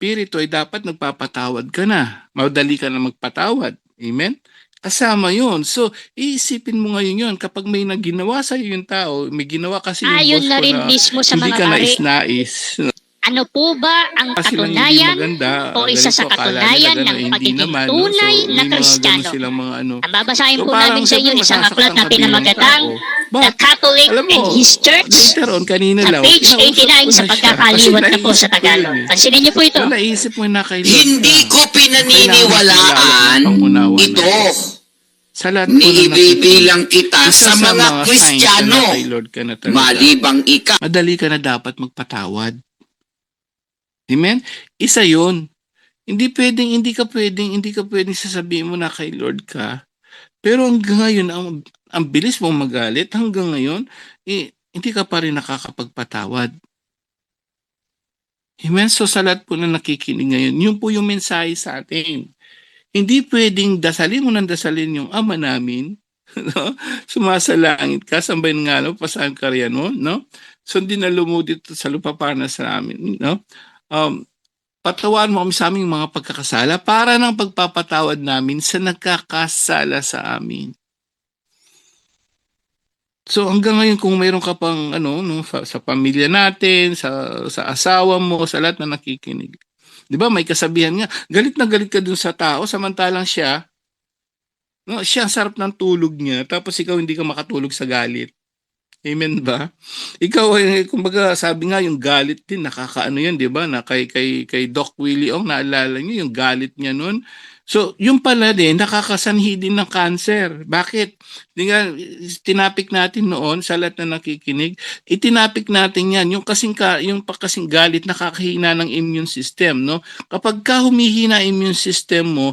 Espiritu ay dapat nagpapatawad ka na. Madali ka na magpatawad. Amen? Kasama yon. So, iisipin mo ngayon yon. Kapag may naginawa sa iyo yung tao, may ginawa kasi yung Ayon boss na ko rin na mismo sa hindi mga ka pare. nais-nais. Ano po ba ang Kasi lang hindi katunayan maganda. o isa sa Ganito, akala katunayan nila ng hindi pagiging naman, no? tunay So, na may mga Kristiyano? ganun silang mga ano. Ang babasahin So, po parang namin sa inyo siyempre, isang aklat masasaktan na ka bilang pinamagatang tao. The But, Catholic alam mo, and His Church later on, kanina sa lang, page kinausap 89 ko sa na siya. pagkakaliwat Kasi na po sa naisip ko Tagalog. yun eh. Pansinin niyo po ito. So, naisip mo na kay Lord Hindi ka. ko pinaniniwalaan ito. Sa lahat po Niibibilang kita isa sa mga Kristiyano. Kay Lord ka na talaga. Malibang ikaw. Madali ka na dapat magpatawad. Amen? Isa yun. Hindi ka pwedeng sasabihin mo na kay Lord ka. Pero hanggang ngayon, ang bilis mong magalit, hanggang ngayon, hindi ka pa rin nakakapagpatawad. Amen? So sa lahat po na nakikinig ngayon, yun po yung mensahe sa atin. Hindi pwedeng dasalin mo ng dasalin yung Ama namin, no? Sumasalangit ka, sambay ng ngalaw, pasahan ka riyan mo, no? So hindi na lumudit sa lupa para na sa amin, no? Patawan mo kami sa aming mga pagkakasala para ng pagpapatawad namin sa nagkakasala sa amin. So hanggang ngayon kung mayroon ka pang sa pamilya natin, sa asawa mo, sa lahat na nakikinig. 'Di ba may kasabihan nga, galit na galit ka dun sa tao samantalang siya siya ang sarap ng tulog niya tapos ikaw hindi ka makatulog sa galit. Amen ba? Ikaw ay kumbaga sabi nga yung galit din nakakaano yan, 'di ba? Na kay Doc Willie Ong naalala niyo yung galit niya noon. So, yung pala din nakakasanhi din ng cancer. Bakit? Di nga tinapik natin noon sa lahat na nakikinig, itinapik natin yan yung kasing galit nakakahina ng immune system, no? Kapag ka humihina immune system mo,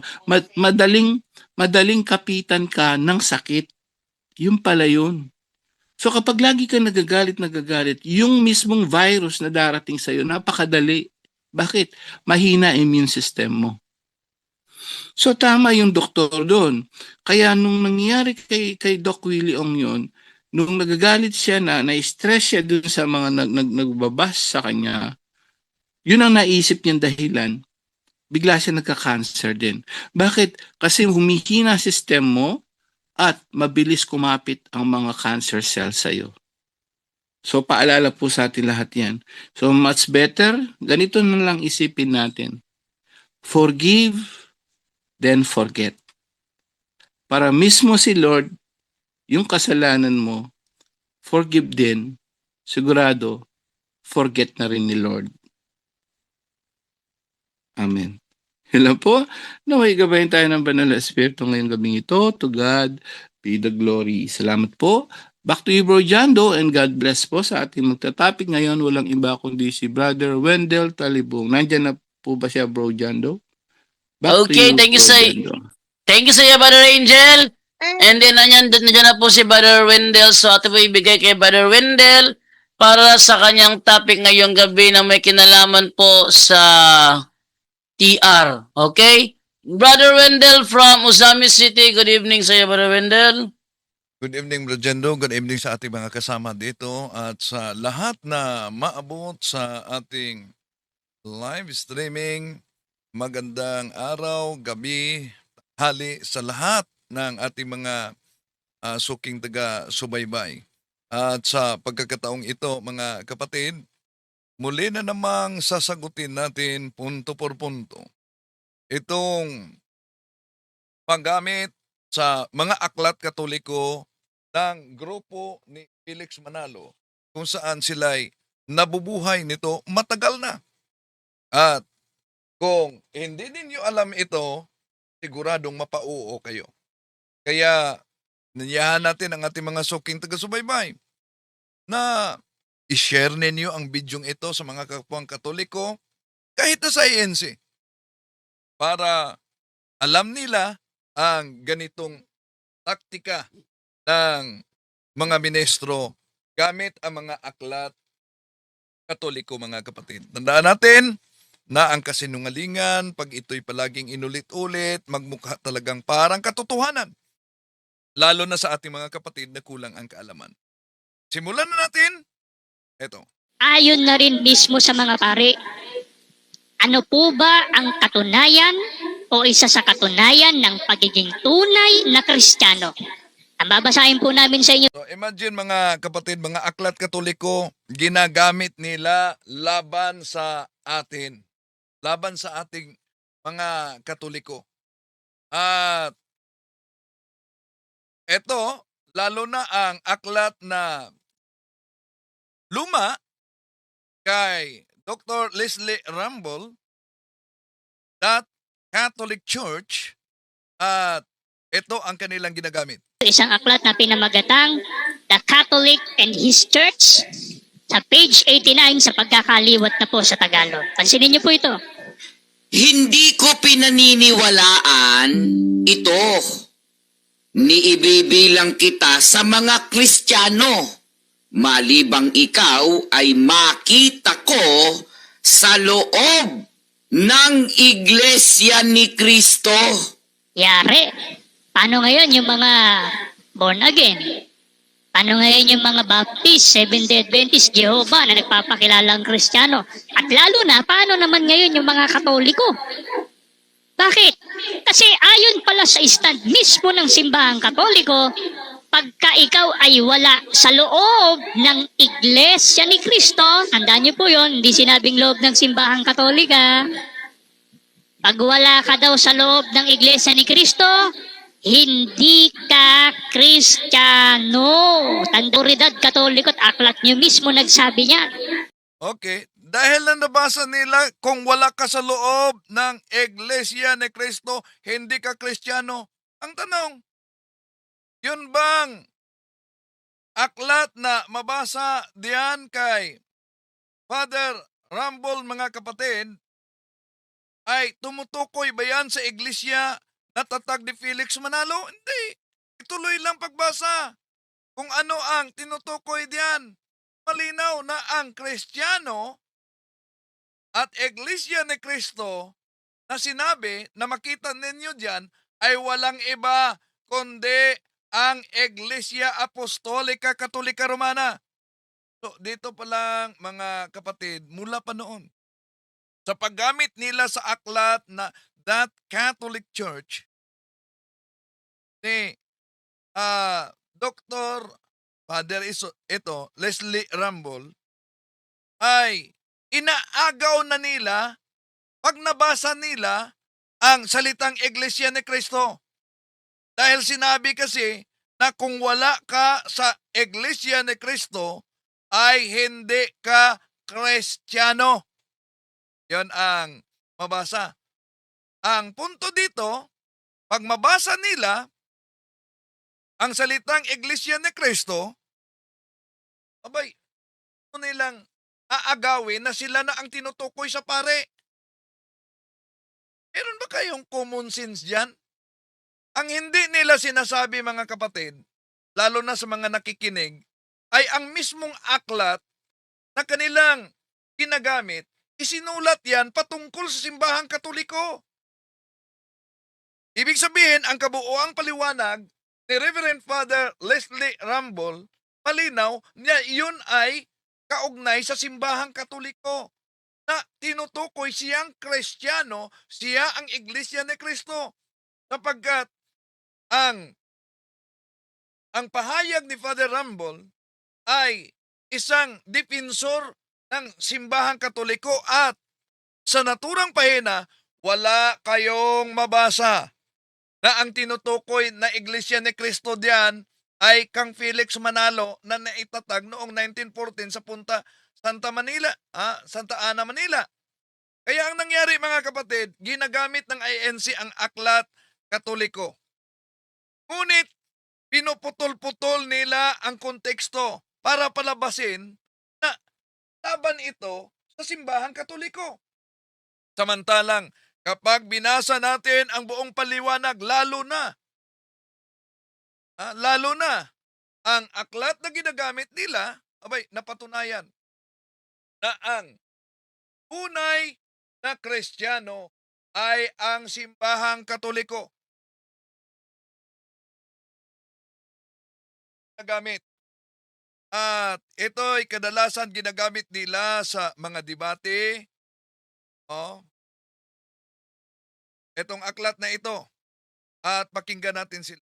madaling kapitan ka ng sakit. Yung pala yun. So kapag lagi ka nagagalit, yung mismong virus na darating sa'yo, napakadali. Bakit? Mahina immune system mo. So tama yung doktor doon. Kaya nung nangyari kay Doc Willie Ong yun, nung nagagalit siya na-stress siya doon sa mga nagbabas sa kanya, yun ang naisip niyang dahilan. Bigla siya nagka-cancer din. Bakit? Kasi humihina system mo, at mabilis kumapit ang mga cancer cells sa iyo. So paalala po sa atin lahat yan. So much better, ganito na lang isipin natin. Forgive, then forget. Para mismo si Lord, yung kasalanan mo, forgive din, sigurado, forget na rin ni Lord. Amen. Hello po. Naway gabayin tayo ng Banal na Espiritu ngayong gabing ito. To God be the glory. Salamat po. Back to you, Bro Jando, and God bless po sa ating magta-topic ngayon. Walang iba kundi si Brother Wendell Talibong. Nandyan na po ba siya, Bro Jando? Back to Okay, you, thank you, Bro sir. Jando. Thank you sa iyo, Brother Angel. And then, nandiyan na po si Brother Wendell. So, ito po ibigay kay Brother Wendell para sa kanyang topic ngayong gabi na may kinalaman po sa TR. Okay? Brother Wendell from Uzami City. Good evening sa iyo, Brother Wendell. Good evening, Bro Jendo. Good evening sa ating mga kasama dito at sa lahat na maabot sa ating live streaming. Magandang araw, gabi, hali sa lahat ng ating mga suking taga-subaybay. At sa pagkakataong ito, mga kapatid, muli na namang sasagutin natin punto por punto itong paggamit sa mga aklat katoliko ng grupo ni Felix Manalo kung saan sila'y nabubuhay nito matagal na. At kung hindi ninyo alam ito, siguradong mapauo kayo. Kaya nanyahan natin ang ating mga suking taga-subaybay na i-share ninyo ang bidyong ito sa mga kapwang katoliko kahit na sa ANC para alam nila ang ganitong taktika ng mga ministro gamit ang mga aklat katoliko, mga kapatid. Tandaan natin na ang kasinungalingan, pag ito'y palaging inulit-ulit, magmukha talagang parang katotohanan. Lalo na sa ating mga kapatid na kulang ang kaalaman. Simulan na natin. Ito. Ayon na rin mismo sa mga pari. Ano po ba ang katunayan o isa sa katunayan ng pagiging tunay na Kristiyano? Ang babasahin po namin sa inyo. So imagine mga kapatid, mga aklat katoliko, ginagamit nila laban sa atin. Laban sa ating mga katoliko. At ito, lalo na ang aklat na luma kay Dr. Leslie Rumble, that Catholic Church, at ito ang kanilang ginagamit. Isang aklat na pinamagatang The Catholic and His Church. Sa page 89 sa pagkakaliwat na po sa Tagalog. Pansinin niyo po ito. Hindi ko pinaniniwalaan ito. Niibibilang kita sa mga Kristiyano. Malibang ikaw ay makita ko sa loob ng Iglesia ni Kristo. Yari. Paano ngayon yung mga born again? Paano ngayon yung mga Baptist, Seventh-day Adventist, Jehovah na nagpapakilalang Kristiyano? At lalo na, paano naman ngayon yung mga Katoliko? Bakit? Kasi ayon pala sa stand mismo ng simbahang Katoliko, pagka ikaw ay wala sa loob ng Iglesia ni Kristo, tandaan niyo po yun, hindi sinabing loob ng simbahang Katolika. Pag wala ka daw sa loob ng Iglesia ni Kristo, hindi ka Kristiyano. Tanduridad Katoliko at aklat niyo mismo nagsabi niya. Okay. Dahil na nabasa nila, kung wala ka sa loob ng Iglesia ni Kristo, hindi ka Kristiyano. Ang tanong, yun bang aklat na mabasa diyan kay Father Rumble, mga kapatid, ay tumutukoy ba yan sa Iglesia na tatag ni Felix Manalo? Hindi. Ituloy lang pagbasa. Kung ano ang tinutukoy diyan. Malinaw na ang Kristiyano at Iglesia ni Kristo na sinabi na makita ninyo diyan ay walang iba kundi ang Iglesia Apostolika Katolika Romana. So dito pa lang, mga kapatid, mula pa noon, sa paggamit nila sa aklat na That Catholic Church, ni Dr. Father ito, Leslie Rumble, ay inaagaw na nila pag nabasa nila ang salitang Iglesia ni Kristo. Dahil sinabi kasi na kung wala ka sa Iglesia ni Kristo, ay hindi ka Kristiyano. Yon ang mabasa. Ang punto dito, pag mabasa nila ang salitang Iglesia ni Kristo, abay, nilang aagawin na sila na ang tinutukoy sa pare. Meron ba kayong common sense dyan? Ang hindi nila sinasabi, mga kapatid, lalo na sa mga nakikinig, ay ang mismong aklat na kanilang ginagamit, isinulat yan patungkol sa simbahang Katoliko. Ibig sabihin, ang kabuuang paliwanag ni Reverend Father Leslie Rumble, malinaw niya yun ay kaugnay sa simbahang Katoliko na tinutukoy siyang Kristiyano, siya ang Iglesia ni Kristo. Sapagkat ang pahayag ni Father Rumble ay isang depensor ng simbahang Katoliko at sa naturang pahina, wala kayong mabasa na ang tinutukoy na Iglesia ni Kristo diyan ay kang Felix Manalo na naitatag noong 1914 sa Punta Santa Ana, Manila. Kaya ang nangyari, mga kapatid, ginagamit ng INC ang aklat Katoliko. Ngunit pinuputol-putol nila ang konteksto para palabasin na laban ito sa simbahang Katoliko. Samantalang kapag binasa natin ang buong paliwanag, lalo na ang aklat na ginagamit nila, abay, napatunayan na ang tunay na Kristiyano ay ang simbahang Katoliko. Ginagamit. At ito ay kadalasan ginagamit nila sa mga debate. Itong aklat na ito. At pakinggan natin sila.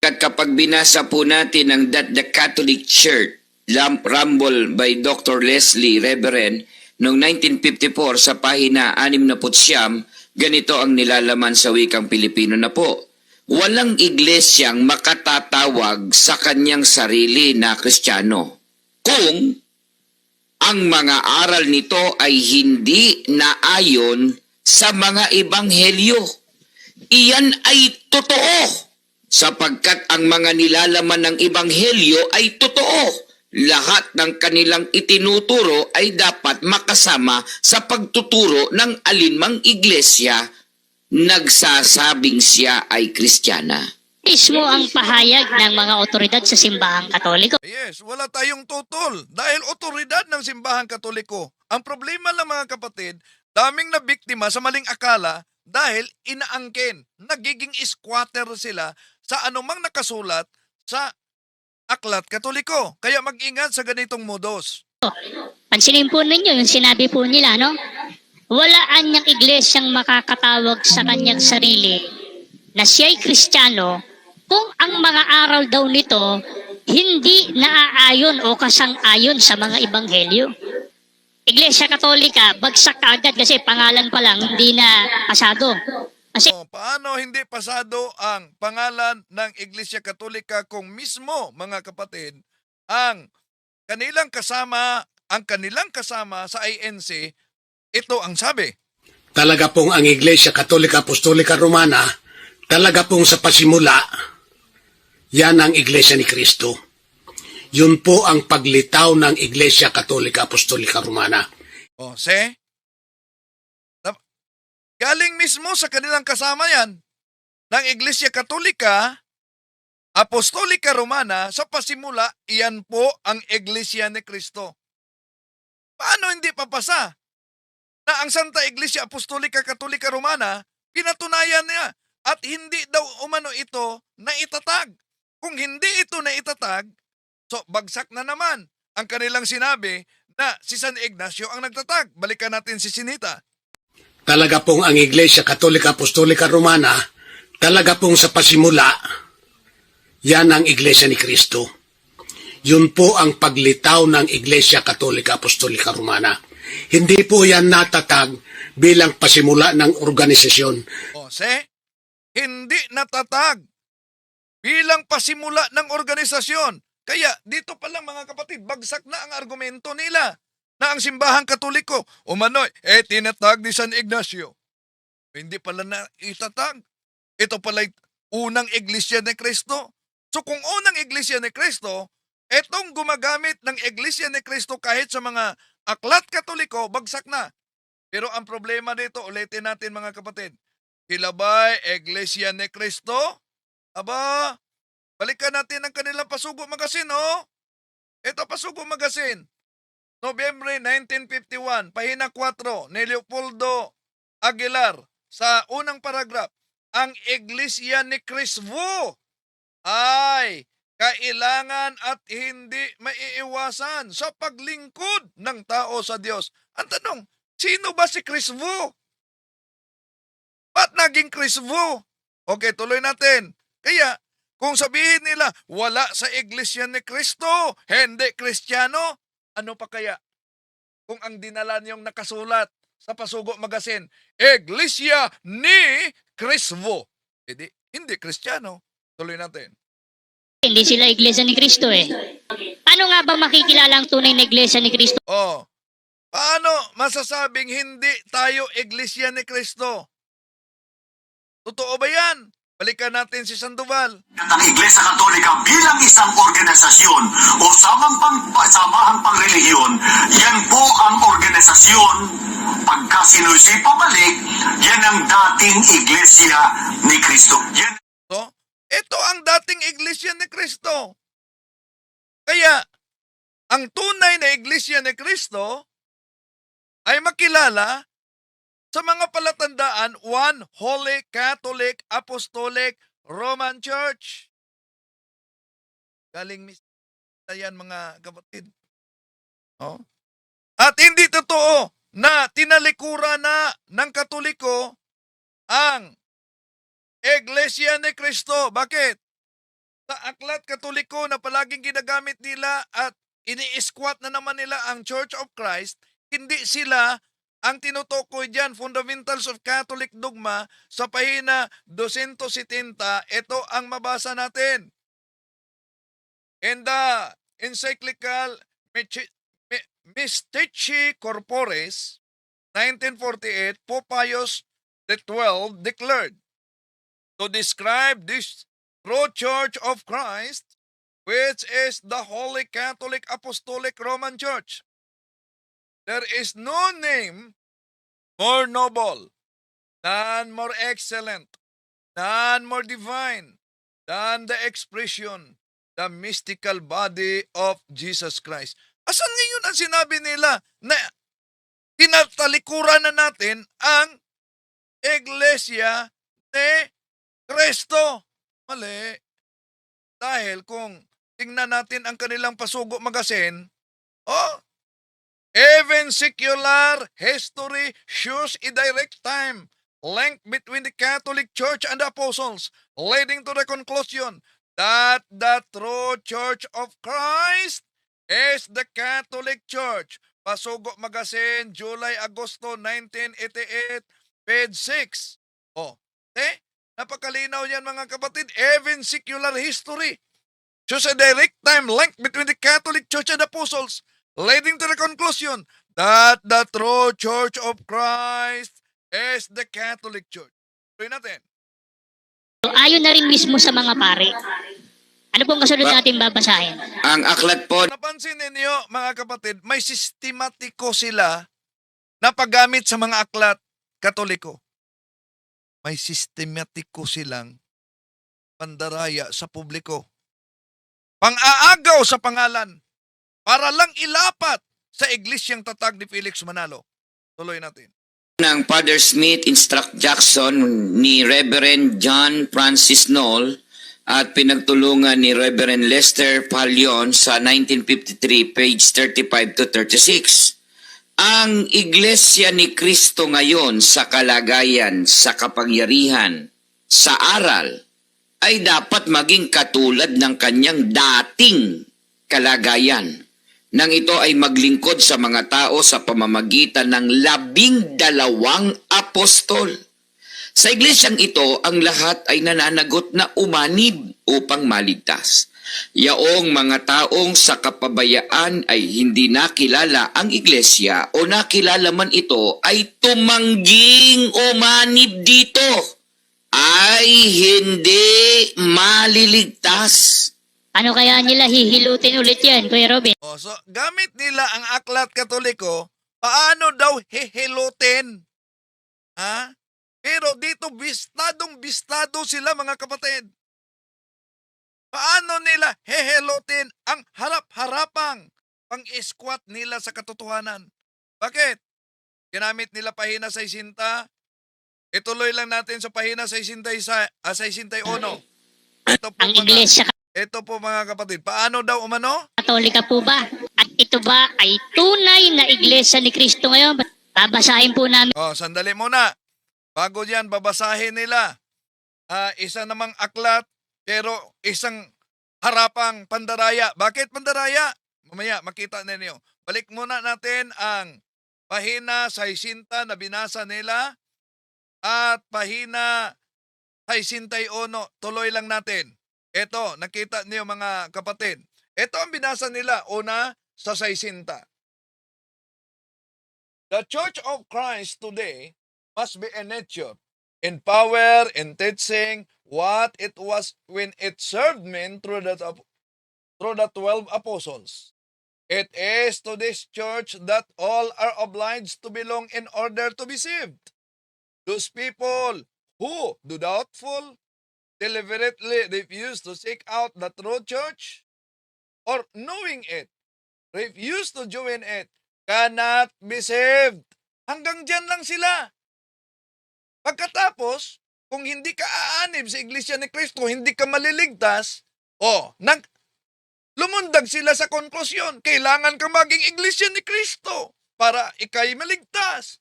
At kapag binasa po natin ang That the Catholic Church, Rumble by Dr. Leslie Reverend, noong 1954 sa pahina 69, ganito ang nilalaman sa wikang Pilipino na po. Walang iglesyang makatatawag sa kanyang sarili na Kristiyano kung ang mga aral nito ay hindi naayon sa mga ebanghelyo. Iyan ay totoo sapagkat ang mga nilalaman ng ebanghelyo ay totoo lahat ng kanilang itinuturo ay dapat makasama sa pagtuturo ng alinmang iglesia nagsasabing siya ay Kristiyana. Mismo ang pahayag ng mga otoridad sa simbahang Katoliko. Yes, wala tayong tutol dahil otoridad ng simbahang Katoliko. Ang problema lang mga kapatid, daming nabiktima sa maling akala dahil inaangkin, nagiging squatter sila sa anumang nakasulat sa Aklat Katoliko. Kaya mag-ingat sa ganitong modus. Pansinin po ninyo yung sinabi po nila, no? Wala anyang iglesyang makakatawag sa kanyang sarili na siya'y Kristiyano kung ang mga aral daw nito hindi naaayon o kasang-ayon sa mga ebanghelyo. Iglesia Katolika, bagsak ka agad kasi pangalan pa lang, hindi na pasado. Kasi Paano hindi pasado ang pangalan ng Iglesia Katolika kung mismo, mga kapatid, ang kanilang kasama sa INC, ito ang sabi. Talaga pong ang Iglesia Katolika Apostolika Romana, talaga pong sa pasimula, yan ang Iglesia ni Kristo. Yun po ang paglitaw ng Iglesia Katolika Apostolika Romana. O, galing mismo sa kanilang kasama yan ng Iglesia Katolika Apostolika Romana, sa pasimula, iyan po ang Iglesia ni Kristo. Paano hindi papasa na ang Santa Iglesia Apostolika Katolika Romana, pinatunayan niya at hindi daw umano ito na itatag. Kung hindi ito na itatag, so bagsak na naman ang kanilang sinabi na si San Ignacio ang nagtatag. Balikan natin si Sinita. Talaga pong ang Iglesia Katolika Apostolika Romana, talaga pong sa pasimula, yan ang Iglesia ni Kristo. Yun po ang paglitaw ng Iglesia Katolika Apostolika Romana. Hindi po yan natatag bilang pasimula ng organisasyon. O, hindi natatag bilang pasimula ng organisasyon. Kaya dito pa lang mga kapatid, bagsak na ang argumento nila na ang simbahang Katoliko, umano'y, tinatag ni San Ignacio. Hindi pala na itatag. Ito pala'y unang Iglesia ni Kristo. So kung unang Iglesia ni Kristo, etong gumagamit ng Iglesia ni Kristo kahit sa mga aklat Katoliko, bagsak na. Pero ang problema dito, ulitin natin mga kapatid, sila ba'y Iglesia ni Kristo? Aba, balikan natin ang kanilang Pasugo Magazine, oh. Ito, Pasugo Magazine. Nobyembre 1951, pahina 4, ni Leopoldo Aguilar, sa unang paragraph, ang Iglesia ni Cristo ay kailangan at hindi maiiwasan sa paglingkod ng tao sa Diyos. Ang tanong, sino ba si Cristo? Ba't naging Cristo? Okay, tuloy natin. Kaya, kung sabihin nila, wala sa Iglesia ni Kristo, hindi Kristiyano, ano pa kaya? Kung ang dinala niyong nakasulat sa Pasugo Magazine, Iglesia ni Kristo, hindi Kristiyano. Tuloy natin. hindi sila Iglesia ni Kristo eh. Ano nga ba makikilala ang tunay na Iglesia ni Kristo? Oh, paano masasabing hindi tayo Iglesia ni Kristo? Totoo ba yan? Balikan natin si Sandoval. Ang Iglesia Katolika bilang isang organisasyon o samahang pangrelihiyon, yan po ang organisasyon. Pagka sinusi pabalik, yan ang dating Iglesia ni Kristo. Yan. So, ito ang dating Iglesia ni Kristo. Kaya, ang tunay na Iglesia ni Kristo ay makilala sa mga palatandaan, one Holy Catholic Apostolic Roman Church. Galing misa yan mga kapatid. Oh. At hindi totoo na tinalikuran na ng Katoliko ang Iglesia ni Kristo. Bakit? Sa aklat Katoliko na palaging ginagamit nila at ini-squat na naman nila ang Church of Christ, hindi sila ang tinutukoy dyan, Fundamentals of Catholic Dogma, sa pahina 270, ito ang mabasa natin. In the encyclical Mystici Corporis, 1948, Pope Pius XII declared, to describe this true Church of Christ, which is the Holy Catholic Apostolic Roman Church. There is no name more noble, none more excellent, none more divine than the expression, the mystical body of Jesus Christ. Asan ngayon ang sinabi nila na tinatalikuran na natin ang Iglesia ni Cristo? Mali. Dahil kung tingnan natin ang kanilang Pasugo Magazine, even secular history shows a direct time link between the Catholic Church and the Apostles, leading to the conclusion that the true Church of Christ is the Catholic Church. Pasugo Magazine, July-Agosto 1988, page 6. Napakalinaw yan mga kapatid. Even secular history shows a direct time link between the Catholic Church and the Apostles, leading to the conclusion that the true Church of Christ is the Catholic Church. Tuloy natin. So, ayon na rin mismo sa mga pare. Ano pong kasunod natin babasahin? Ang aklat po Napansin ninyo mga kapatid, may sistematiko sila na paggamit sa mga aklat Katoliko. May sistematiko silang pandaraya sa publiko. Pang-aagaw sa pangalan para lang ilapat sa iglesyang tatag ni Felix Manalo. Tuloy natin. ng Father Smith Instruct Jackson ni Reverend John Francis Knoll at pinagtulungan ni Reverend Lester Palion sa 1953, page 35 to 36. Ang Iglesia ni Cristo ngayon sa kalagayan, sa kapangyarihan, sa aral, ay dapat maging katulad ng kanyang dating kalagayan, nang ito ay maglingkod sa mga tao sa pamamagitan ng 12 apostol. Sa iglesyang ito, ang lahat ay nananagot na umanib upang maligtas. Yaong mga taong sa kapabayaan ay hindi nakilala ang iglesia o nakilala man ito ay tumangging umanib dito ay hindi maliligtas. Ano kaya nila hihilutin ulit yan, Kuya Robin? So, gamit nila ang aklat Katoliko, paano daw hihilutin? Ha? Pero dito bistado sila mga kapatid. Paano nila hehelotin ang harap-harapang pang-squat nila sa katotohanan? Bakit? Ginamit nila pahina 60. Ituloy lang natin sa pahina 61. Ito po mga kapatid. Paano daw umano? Katolika po ba? At ito ba ay tunay na iglesia ni Kristo ngayon? Babasahin po namin. Sandali muna. Bago yan, babasahin nila. Isa namang aklat, pero isang harapang pandaraya. Bakit pandaraya? Mamaya, makita ninyo. Balik muna natin ang pahina 60 na binasa nila at pahina 61. Tuloy lang natin. Ito, nakita niyo mga kapatid. Ito ang binasa nila. Una, sa 60. The Church of Christ today must be a nature in power, in teaching, what it was when it served men through the 12 apostles. It is to this church that all are obliged to belong in order to be saved. Those people who, do doubtful, deliberately refuse to seek out the true church, or knowing it, refuse to join it, cannot be saved. Hanggang dyan lang sila. Pagkatapos, kung hindi ka aanib sa Iglesia ni Cristo, hindi ka maliligtas, lumundag sila sa konklusyon, kailangan ka maging Iglesia ni Cristo para ikay maligtas.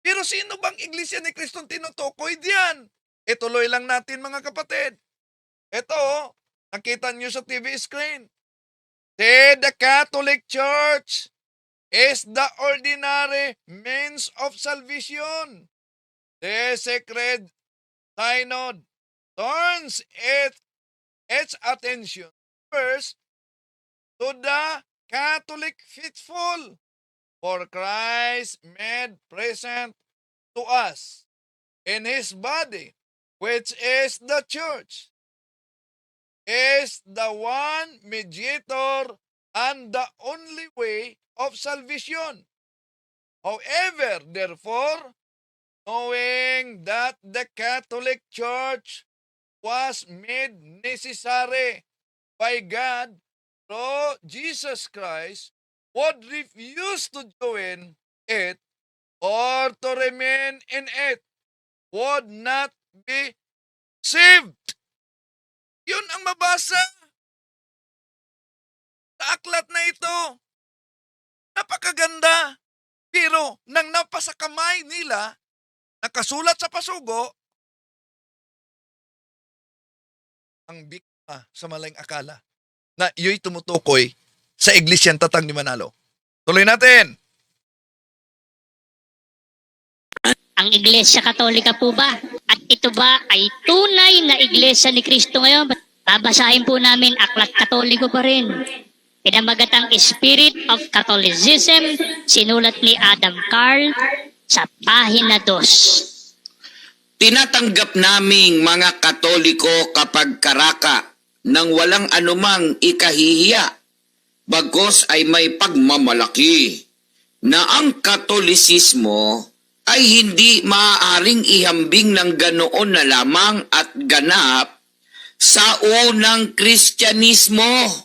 Pero sino bang Iglesia ni Cristo tinutukoy diyan? Ituloy lang natin mga kapatid. Ito, nakita nyo sa TV screen. The Catholic Church is the ordinary means of salvation. The Sacred Synod turns its attention first to the Catholic faithful, for Christ made present to us in His body, which is the church. is the one mediator and the only way of salvation. However, therefore, knowing that the Catholic Church was made necessary by God through Jesus Christ, would refuse to join it or to remain in it, would not be saved. Yun ang mabasa sa aklat na ito. Napakaganda. Pero nang napasa kamay nila, nakasulat sa pasugo, ang biktima sa maling akala na iyo'y tumutukoy sa Iglesyang Tatang ni Manalo. Tuloy natin. Ang Iglesia Katolika po ba? At ito ba ay tunay na Iglesia ni Kristo ngayon? Babasahin po namin Aklat Katoliko pa rin. Pinamagatang Spirit of Catholicism, sinulat ni Adam Carl sa pahina 2. Tinatanggap naming mga Katoliko kapag karaka nang walang anumang ikahihiya, bagos ay may pagmamalaki na ang Katolisismo ay hindi maaaring ihambing ng ganoon na lamang at ganap sa unang Kristyanismo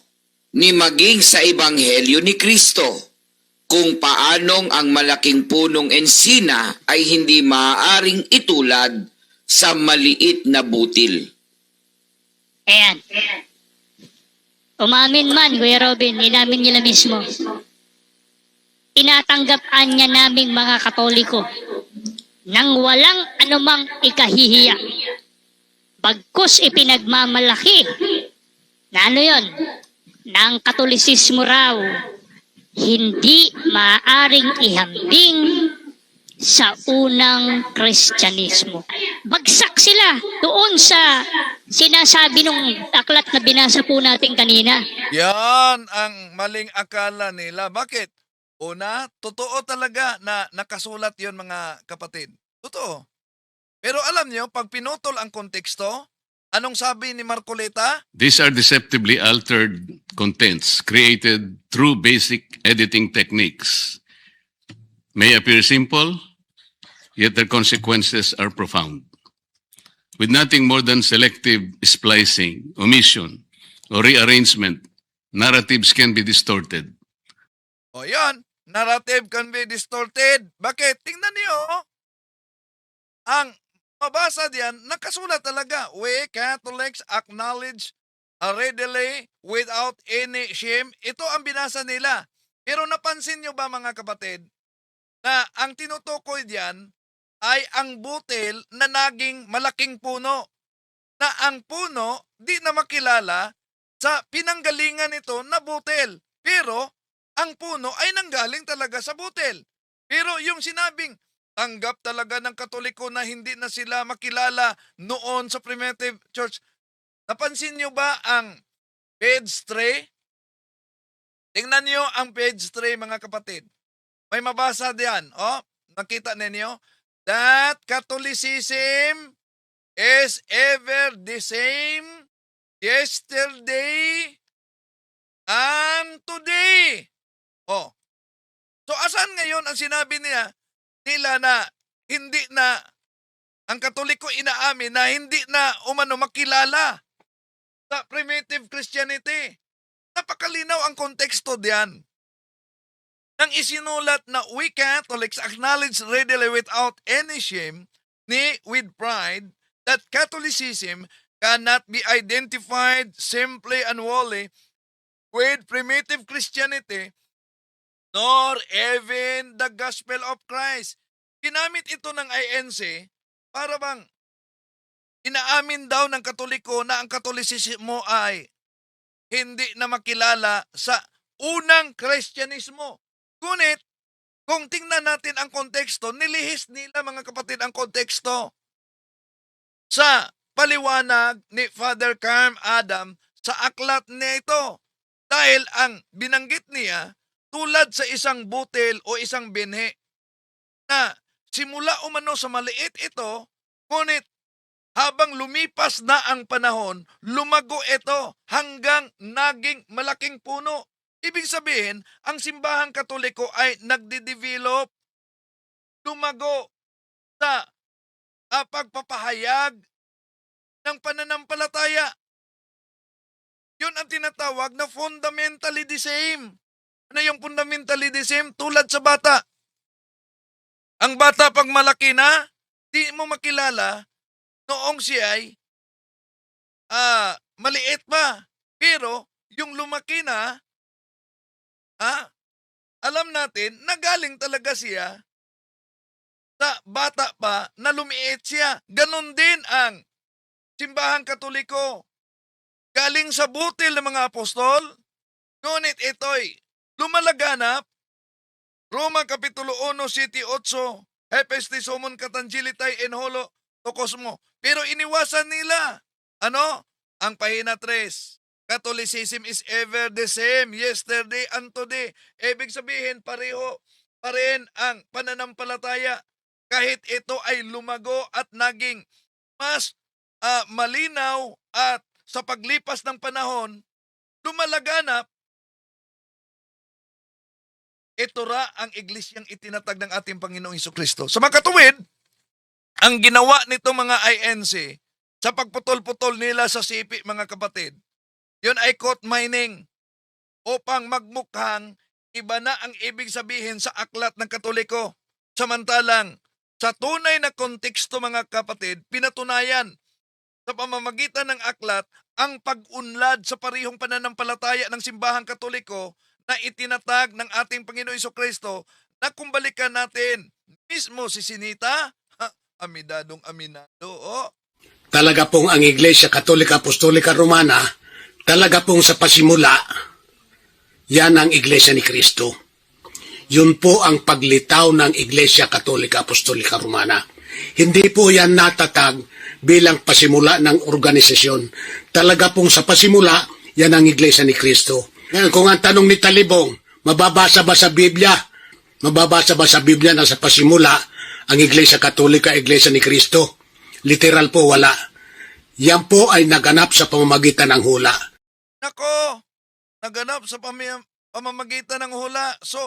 ni maging sa Ebanghelyo ni Kristo, kung paanong ang malaking punong ensina ay hindi maaaring itulad sa maliit na butil. Ayan. Umamin man, Kuya Robin, inamin nila mismo. Tinatanggap-an niya naming mga Katoliko nang walang anumang ikahihiya. Bagkus ipinagmamalaki na ano yun, na ang Katolisismo raw hindi maaaring ihambing sa unang Kristyanismo. Bagsak sila doon sa sinasabi nung aklat na binasa po natin kanina. Yan ang maling akala nila. Bakit? Una, totoo talaga na nakasulat yon mga kapatid. Totoo. Pero alam nyo, pag pinutol ang konteksto, anong sabi ni Marcoleta? These are deceptively altered contents created through basic editing techniques. May appear simple, yet their consequences are profound. With nothing more than selective splicing, omission, or rearrangement, narratives can be distorted. O yan, narrative can be distorted. Bakit? Tingnan niyo. Ang mabasa diyan, nakasulat talaga. We Catholics acknowledge readily without any shame. Ito ang binasa nila. Pero napansin nyo ba mga kapatid, na ang tinutukoy diyan ay ang butil na naging malaking puno. Na ang puno di na makilala sa pinanggalingan nito na butil. Pero ang puno ay nanggaling talaga sa butil. Pero yung sinabing tanggap talaga ng Katoliko na hindi na sila makilala noon sa primitive church. Napansin nyo ba ang page 3? Tingnan nyo ang page 3 mga kapatid. May mabasa diyan. Oh, nakita ninyo? That Catholicism is ever the same yesterday and today. Oh. So asan ngayon ang sinabi nila na hindi na ang Katoliko inaamin na hindi na umano makilala sa primitive Christianity? Napakalinaw ang konteksto diyan. Nang isinulat na we Catholics acknowledge readily without any shame, with pride, that Catholicism cannot be identified simply and wholly with primitive Christianity, nor even the gospel of Christ. Ginamit ito ng INC para bang inaamin daw ng Katoliko na ang Katolisismo ay hindi na makilala sa unang Kristyanismo. Ngunit, kung tingnan natin ang konteksto, nilihis nila mga kapatid ang konteksto sa paliwanag ni Father Carm Adam sa aklat nito. Dahil ang binanggit niya tulad sa isang butil o isang binhi na simula umano sa maliit ito, ngunit habang lumipas na ang panahon, lumago ito hanggang naging malaking puno. Ibig sabihin, ang simbahang Katoliko ay nagde-develop, lumago sa pagpapahayag ng pananampalataya. Yun ang tinatawag na fundamentally the same. Ano yung fundamentally the same? Tulad sa bata. Ang bata pag malaki na, di mo makilala noong siya ay maliit pa. Pero yung lumaki na, alam natin na galing talaga siya sa bata pa na lumiit siya. Ganon din ang simbahang Katoliko. Galing sa butil ng mga apostol, ngunit ito'y lumalaganap. Roma Kapitulo 1, City 8, Hepestis Homon Katangilitay en Holo Tokosmo. Pero iniwasan nila, ang pahina 3. Catholicism is ever the same, yesterday and today. Ibig sabihin, pareho pa rin ang pananampalataya. Kahit ito ay lumago at naging mas malinaw at sa paglipas ng panahon, lumalaganap, ito ra ang iglesyang itinatag ng ating Panginoong Hesukristo. Sa mga katuwid, ang ginawa nito mga INC sa pagputol-putol nila sa sipi, mga kapatid, yun ay coat mining upang magmukhang iba na ang ibig sabihin sa aklat ng Katoliko. Samantalang, sa tunay na konteksto, mga kapatid, pinatunayan sa pamamagitan ng aklat ang pag-unlad sa parihong pananampalataya ng simbahang Katoliko na itinatag ng ating Panginoon Hesukristo na kung balikan natin mismo si Sinita, amidadong aminado, Talaga pong ang Iglesia Katolika Apostolika Romana, talaga pong sa pasimula, yan ang Iglesia ni Kristo. Yun po ang paglitaw ng Iglesia Katolika Apostolika Romana. Hindi po yan natatag bilang pasimula ng organisasyon. Talaga pong sa pasimula, yan ang Iglesia ni Kristo. Ngayon, kung ang tanong ni Talibong, mababasa ba sa Biblia? Mababasa ba sa Biblia na sa pasimula, ang Iglesia Katolika, Iglesia ni Kristo? Literal po, wala. Yan po ay naganap sa pamamagitan ng hula. Nako, naganap sa pamamagitan ng hula. So,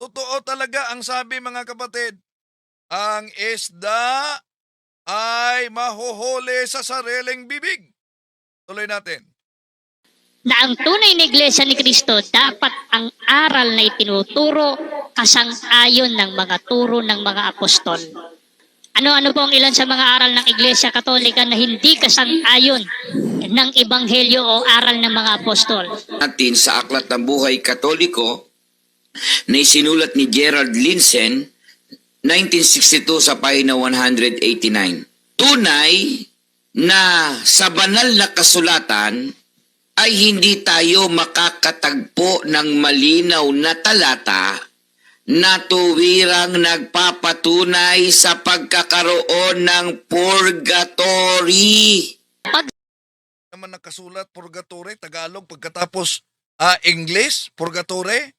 totoo talaga ang sabi, mga kapatid. Ang isda ay mahuhuli sa sariling bibig. Tuloy natin. Na ang tunay na Iglesia ni Kristo dapat ang aral na itinuturo kasang-ayon ng mga turo ng mga apostol. Ano-ano po ang ilan sa mga aral ng Iglesia Katolika na hindi kasang-ayon ng Ebanghelyo o aral ng mga apostol? Atin sa Aklat ng Buhay Katoliko na isinulat ni Gerald Linsen, 1962 sa pahina 189. Tunay na sa banal na kasulatan ay hindi tayo makakatagpo ng malinaw na talata na tuwirang nagpapatunay sa pagkakaroon ng purgatory. Naman nakasulat, purgatory, Tagalog, pagkatapos English, purgatory.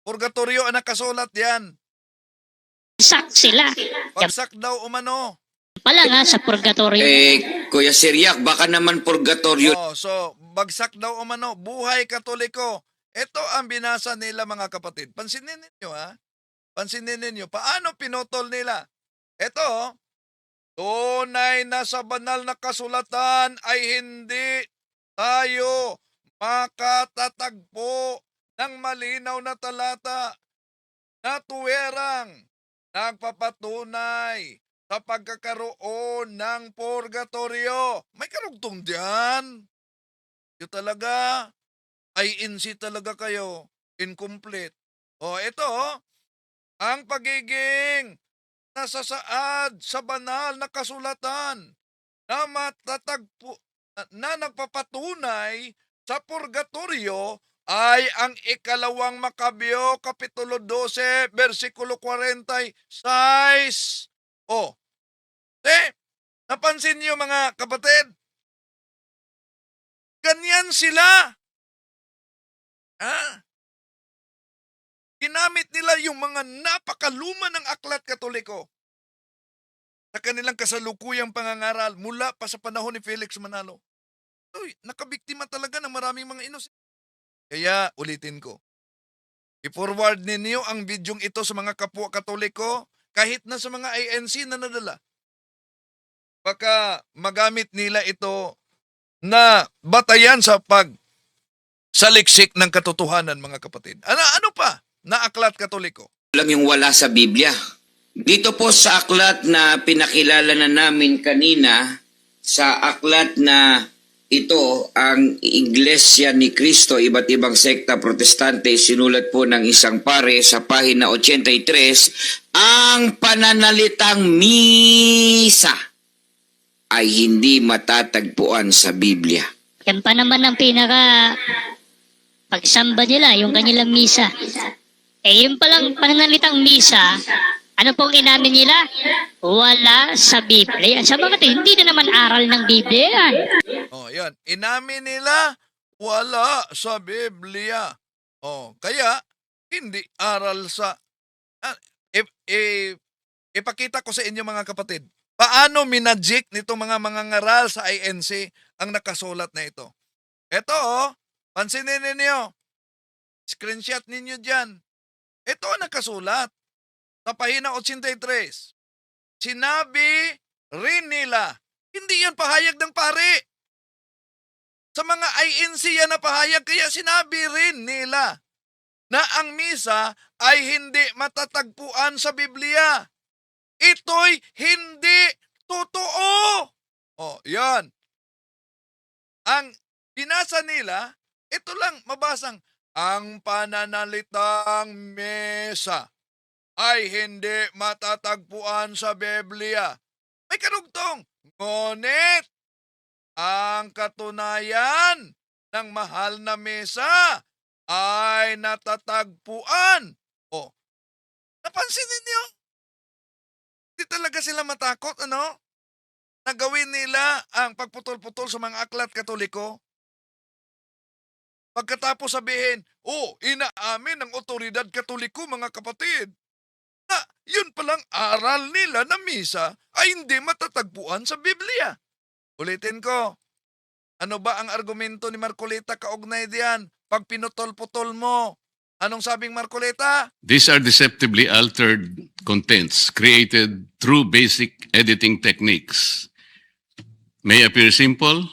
Purgatorio ang nakasulat yan. Bagsak sila. Bagsak daw umano. Pala nga sa purgatorio. Kuya Siriak, baka naman purgatorio. So, bagsak daw umano, buhay Katoliko. Ito ang binasa nila, mga kapatid. Pansinin ninyo, Pansinin ninyo, paano pinutol nila? Ito, tunay na sa banal na kasulatan ay hindi tayo makatatagpo ng malinaw na talata na tuwerang nagpapatunay sa pagkakaroon ng purgatorio. May karugtong diyan. Yung talaga, INC talaga kayo. Incomplete. Ito, ang pagiging nasasaad sa banal na kasulatan na matatagpo, na nagpapatunay sa purgatorio ay ang ikalawang Makabeo, Kapitulo 12, versikulo 46. Napansin niyo, mga kapatid? Ganyan sila. Ginamit nila yung mga napakaluma ng aklat Katoliko. sa kanilang kasalukuyang pangangaral mula pa sa panahon ni Felix Manalo. Uy, nakabiktima talaga ng maraming mga innocent. Kaya ulitin ko, i-forward ninyo ang bidyong ito sa mga kapwa Katoliko kahit na sa mga INC na nadala. Baka magamit nila ito na batayan sa saliksik ng katotohanan, mga kapatid. Ano pa na aklat Katoliko? Lang yung wala sa Biblia. Dito po sa aklat na pinakilala na namin kanina, sa aklat na ito, ang Iglesia ni Cristo, iba't ibang sekta protestante, sinulat po ng isang pare sa pahina 83, ang pananalitang misa ay hindi matatagpuan sa Biblia. Yan pa naman ang pinaka pagsamba nila, yung kanilang misa. Yun palang pananalitang misa, ano pong inamin nila? Wala sa Biblia. Sa mga hindi na naman aral ng Biblia yan. Oh, yan. Inamin nila, wala sa Biblia. Oh, kaya, hindi aral sa... ipakita ko sa inyo, mga kapatid, paano minajik nito mga ngaral sa INC ang nakasulat na ito. Ito, pansinin ninyo. Screenshot ninyo dyan. Ito ang nakasulat sa pahina 83. Sinabi rin nila, hindi yan pahayag ng pare. Sa mga INC yan na pahayag, kaya sinabi rin nila na ang misa ay hindi matatagpuan sa Biblia. Ito'y hindi totoo. Oh, yan. Ang binasa nila, ito lang mabasang, ang pananalitang mesa ay hindi matatagpuan sa Biblia. May karugtong. Ngunit, ang katunayan ng mahal na mesa ay natatagpuan. O, napansin ninyo? Hindi talaga sila matakot, ano? Nagawin nila ang pagputol-putol sa mga aklat Katoliko. Pagkatapos sabihin, inaamin ng otoridad Katoliko, mga kapatid, na yun palang aral nila na misa ay hindi matatagpuan sa Biblia. Ulitin ko, ano ba ang argumento ni Marcoleta kaugnay diyan? Pag pinutol-putol mo, anong sabing Marcoleta? These are deceptively altered contents created through basic editing techniques. May appear simple,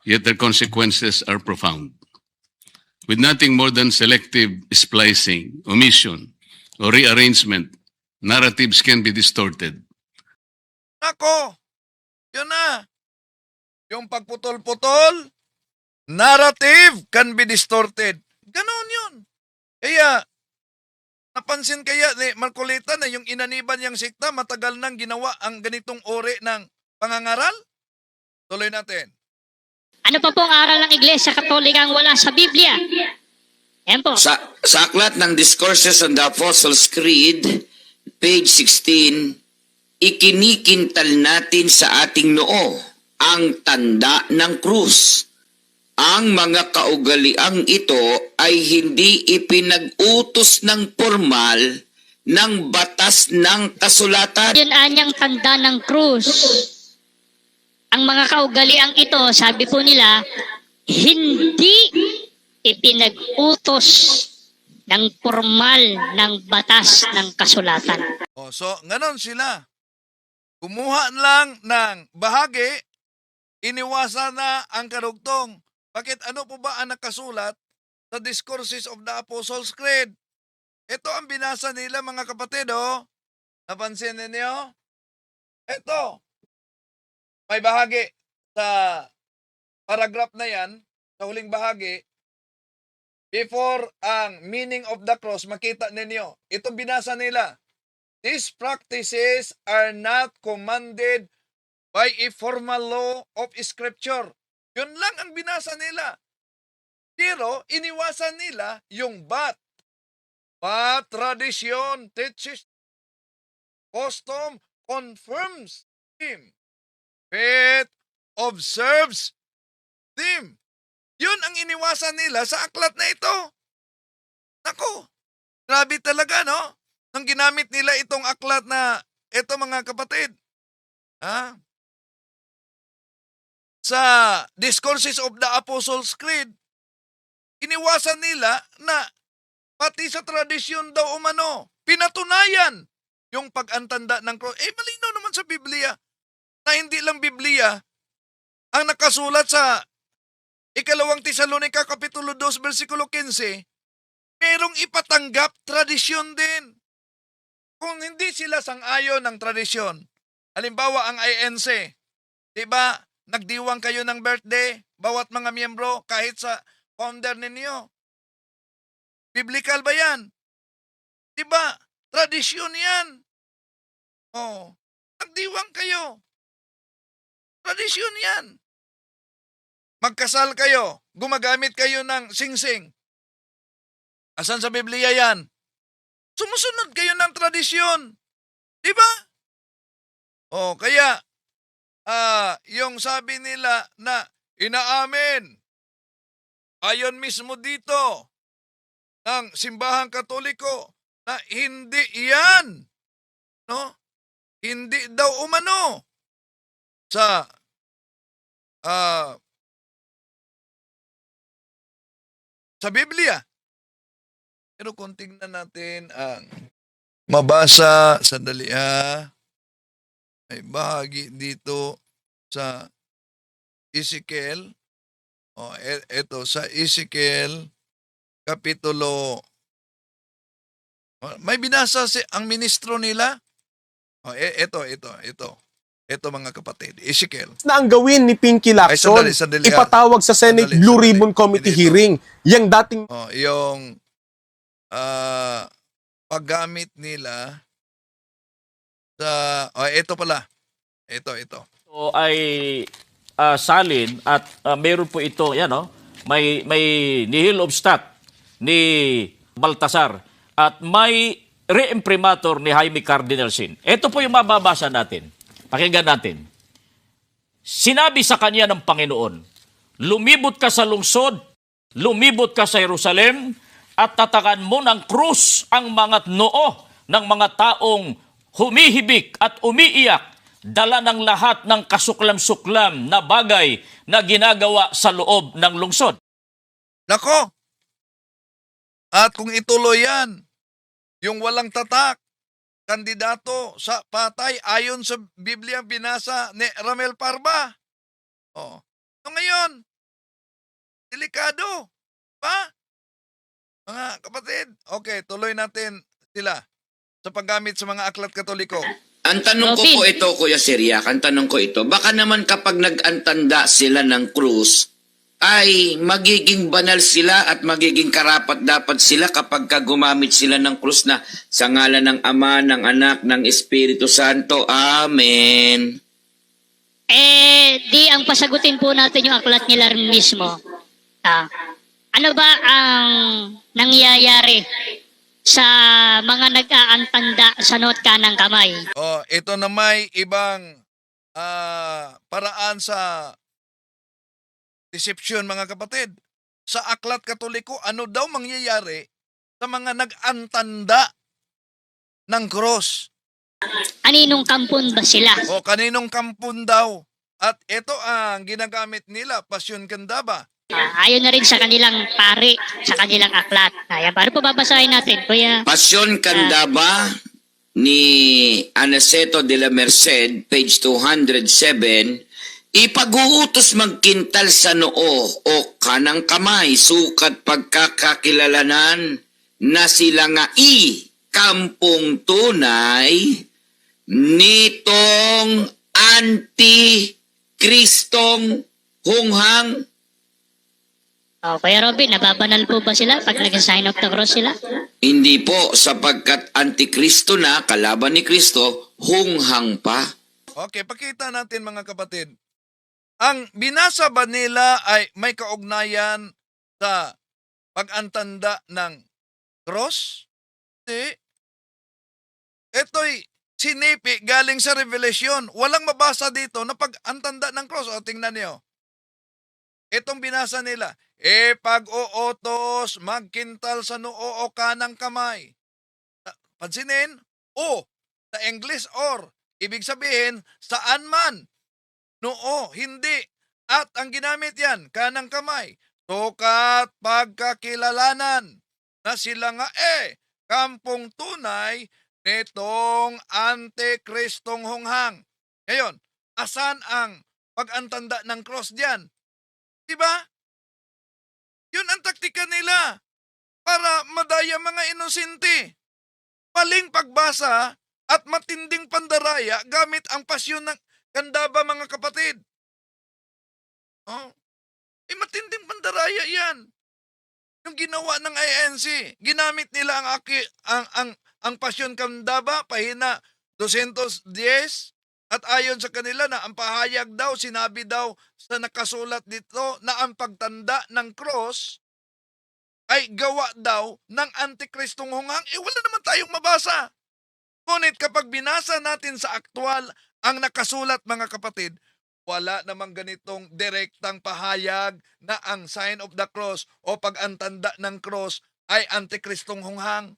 yet their consequences are profound. With nothing more than selective splicing, omission, or rearrangement, narratives can be distorted. Ako, yun na. Yung pagputol-putol, narrative can be distorted. Ganon yun. Kaya, napansin kaya ni Marcoleta na yung inaniban niyang sikta, matagal nang ginawa ang ganitong uri ng pangangaral? Tuloy natin. Ano pa pong aral ng Iglesia Katolika ang wala sa Biblia? Yan po. Sa aklat ng Discourses on the Apostles' Creed, page 16, ikinikintal natin sa ating noo ang tanda ng krus. Ang mga kaugaliang ito ay hindi ipinag-utos ng formal ng batas ng kasulatan. Yun anyang tanda ng krus. Ang mga kaugaliang ito, sabi po nila, hindi ipinag-utos ng formal ng batas ng kasulatan. So, ganon sila. Kumuha lang ng bahagi, iniwasan na ang karugtong. Bakit ano po ba ang nakasulat sa Discourses of the Apostles' Creed? Ito ang binasa nila, mga kapatid, Napansin ninyo? Ito. May bahagi sa paragraph na yan, sa huling bahagi, before ang meaning of the cross, makita ninyo. Ito binasa nila. These practices are not commanded by a formal law of Scripture. Yun lang ang binasa nila. Pero iniwasan nila yung but. But tradition teaches, custom confirms him. Faith observes them. Yun ang iniwasan nila sa aklat na ito. Naku, grabe talaga, no? Nang ginamit nila itong aklat na ito, mga kapatid, Ha? Sa Discourses of the Apostles' Creed, iniwasan nila na pati sa tradisyon daw umano, pinatunayan yung pag-antanda ng cross. Malinaw naman sa Biblia na hindi lang Biblia ang nakasulat sa Ikalawang Tesalonica Kapitulo 2, versikulo 15, merong ipatanggap tradisyon din. Kung hindi sila sang-ayon ng tradisyon, halimbawa ang INC, di ba, nagdiwang kayo ng birthday, bawat mga miyembro, kahit sa founder ninyo. Biblical ba yan? Di ba, tradisyon yan. Oh, nagdiwang kayo. Tradisyon yan. Magkasal kayo, gumagamit kayo ng singsing. Asan sa Biblia yan? Sumusunod kayo ng tradisyon. Di ba? O, kaya, yung sabi nila na inaamin, ayon mismo dito, ng simbahang Katoliko, na hindi yan, no? Hindi daw umano sa Biblia. Pero kung tingnan natin ang mabasa, sandali may bahagi dito sa Ezekiel. Ito sa Ezekiel Kapitulo. May binasa ang ministro nila. Ito mga kapatid, Ezekiel. Na ang gawin ni Pinky Lacson, sandali, ipatawag sa Senate Blue Ribbon Committee hearing, yung dating Yung paggamit nila sa ito pala. Ito. So ay salin at meron po ito, may nihil obstat ni Baltasar at may re-imprimatur ni Jaime Cardinal Sin. Ito po yung mababasa natin. Pakinggan natin. Sinabi sa kanya ng Panginoon, lumibot ka sa lungsod, lumibot ka sa Jerusalem, at tatakan mo ng krus ang mga noo ng mga taong humihibik at umiiyak, dala ng lahat ng kasuklam-suklam na bagay na ginagawa sa loob ng lungsod. Nako! At kung ituloy yan, yung walang tatak, kandidato sa patay ayon sa Biblia binasa ni Ramel Parba. So ngayon, delikado pa? Mga kapatid, okay, tuloy natin sila sa paggamit sa mga aklat Katoliko. Ang tanong ko po ito, Kuya Siriac, ang tanong ko ito, baka naman kapag nag-antanda sila ng krus, ay magiging banal sila at magiging karapat-dapat sila kapag gumamit sila ng krus na sa ngalan ng Ama, ng Anak, ng Espiritu Santo. Amen. Di ang pasagutin po natin yung aklat nila rin mismo. Ano ba ang nangyayari sa mga nag-aantanda sa noot kanang kamay? Ito na may ibang paraan sa deception, mga kapatid. Sa aklat Katoliko, ano daw mangyayari sa mga nag-antanda ng cross? Kaninong kampon ba sila? Kaninong kampon daw? At ito ang ginagamit nila, Pasyon Candaba. Ayon na rin sa kanilang pari, sa kanilang aklat. Ayan, paano po babasahin natin, Kuya? Pasyon Candaba ni Anaceto de la Merced, page 207, ipag-uutos magkintal sa noo o kanang kamay, sukat pagkakakilalanan na sila nga kampong tunay nitong anti-kristong hunghang. Kuya Robin, nababanal po ba sila pag nag-sign of the cross sila? Hindi po, sapagkat antikristo na, kalaban ni Kristo, hunghang pa. Okay, pakita natin mga kapatid. Ang binasa ba nila ay may kaugnayan sa pag-antanda ng cross? Hindi. Ito'y sinipi galing sa Revelation. Walang mabasa dito na pag-antanda ng cross. Tingnan niyo. Itong binasa nila. Pag-uutos, magkintal sa noo o kanang kamay. Pansinin, sa English or, Ibig sabihin, saan man. Noo, hindi. At ang ginamit yan, kanang kamay. Sukat pagkakilalanan na sila nga kampong tunay nitong antikristong hunghang. Ngayon, asan ang pag-antanda ng cross diyan? Diba? Yun ang taktika nila para madaya mga inosente. Maling pagbasa at matinding pandaraya gamit ang pasyon ng kandaba, mga kapatid. Oh, matinding pandaraya yan. Yung ginawa ng INC, ginamit nila ang pasyon kandaba, pahina 210, at ayon sa kanila na ang pahayag daw, sinabi daw sa nakasulat dito na ang pagtanda ng cross ay gawa daw ng antikristong hunghang. Wala naman tayong mabasa. Ngunit kapag binasa natin sa aktwal ang nakasulat, mga kapatid, wala namang ganitong direktang pahayag na ang sign of the cross o pag-antanda ng cross ay antikristong hunghang.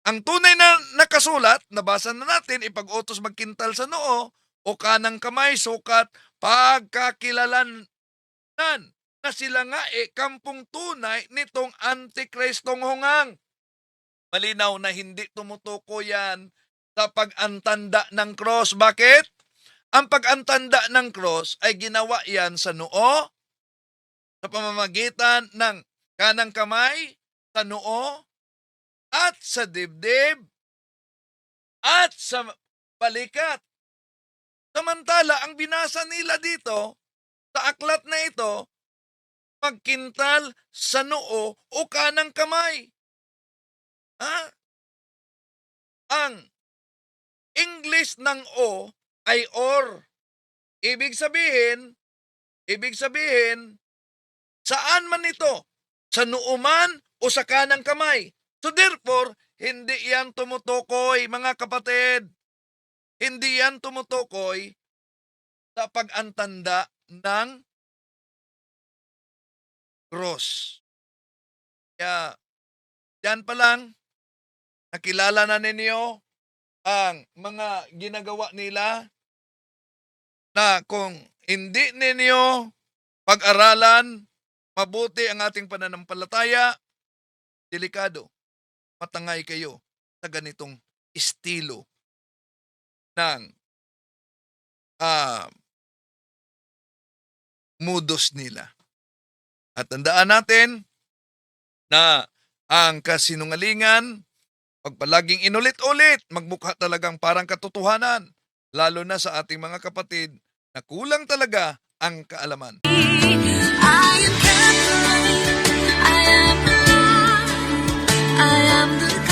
Ang tunay na nakasulat, nabasa na natin, ipag-utos magkintal sa noo o kanang kamay, sukat pagkakilalanan na sila nga kampong tunay nitong antikristong hunghang. Malinaw na hindi tumutuko yan sa pag-antanda ng cross. Bakit? Ang pag-antanda ng cross ay ginawa yan sa noo, sa pamamagitan ng kanang kamay, sa noo, at sa dibdib, at sa balikat. Samantala, ang binasa nila dito, sa aklat na ito, magkintal sa noo o kanang kamay. Ang English ng o ay or. Ibig sabihin, saan man ito? Sa noo man o sa kanang kamay? So therefore, hindi yan tumutukoy, mga kapatid. Hindi yan tumutukoy sa pag-antanda ng cross. Kaya, yan pa lang, nakilala na ninyo ang mga ginagawa nila na kung hindi ninyo pag-aralan mabuti ang ating pananampalataya, delikado. Matangay kayo sa ganitong estilo ng modus nila. At tandaan natin na ang kasinungalingan, pag palaging inulit-ulit, magmukha talagang parang katotohanan, lalo na sa ating mga kapatid na kulang talaga ang kaalaman. I am Catholic, I am the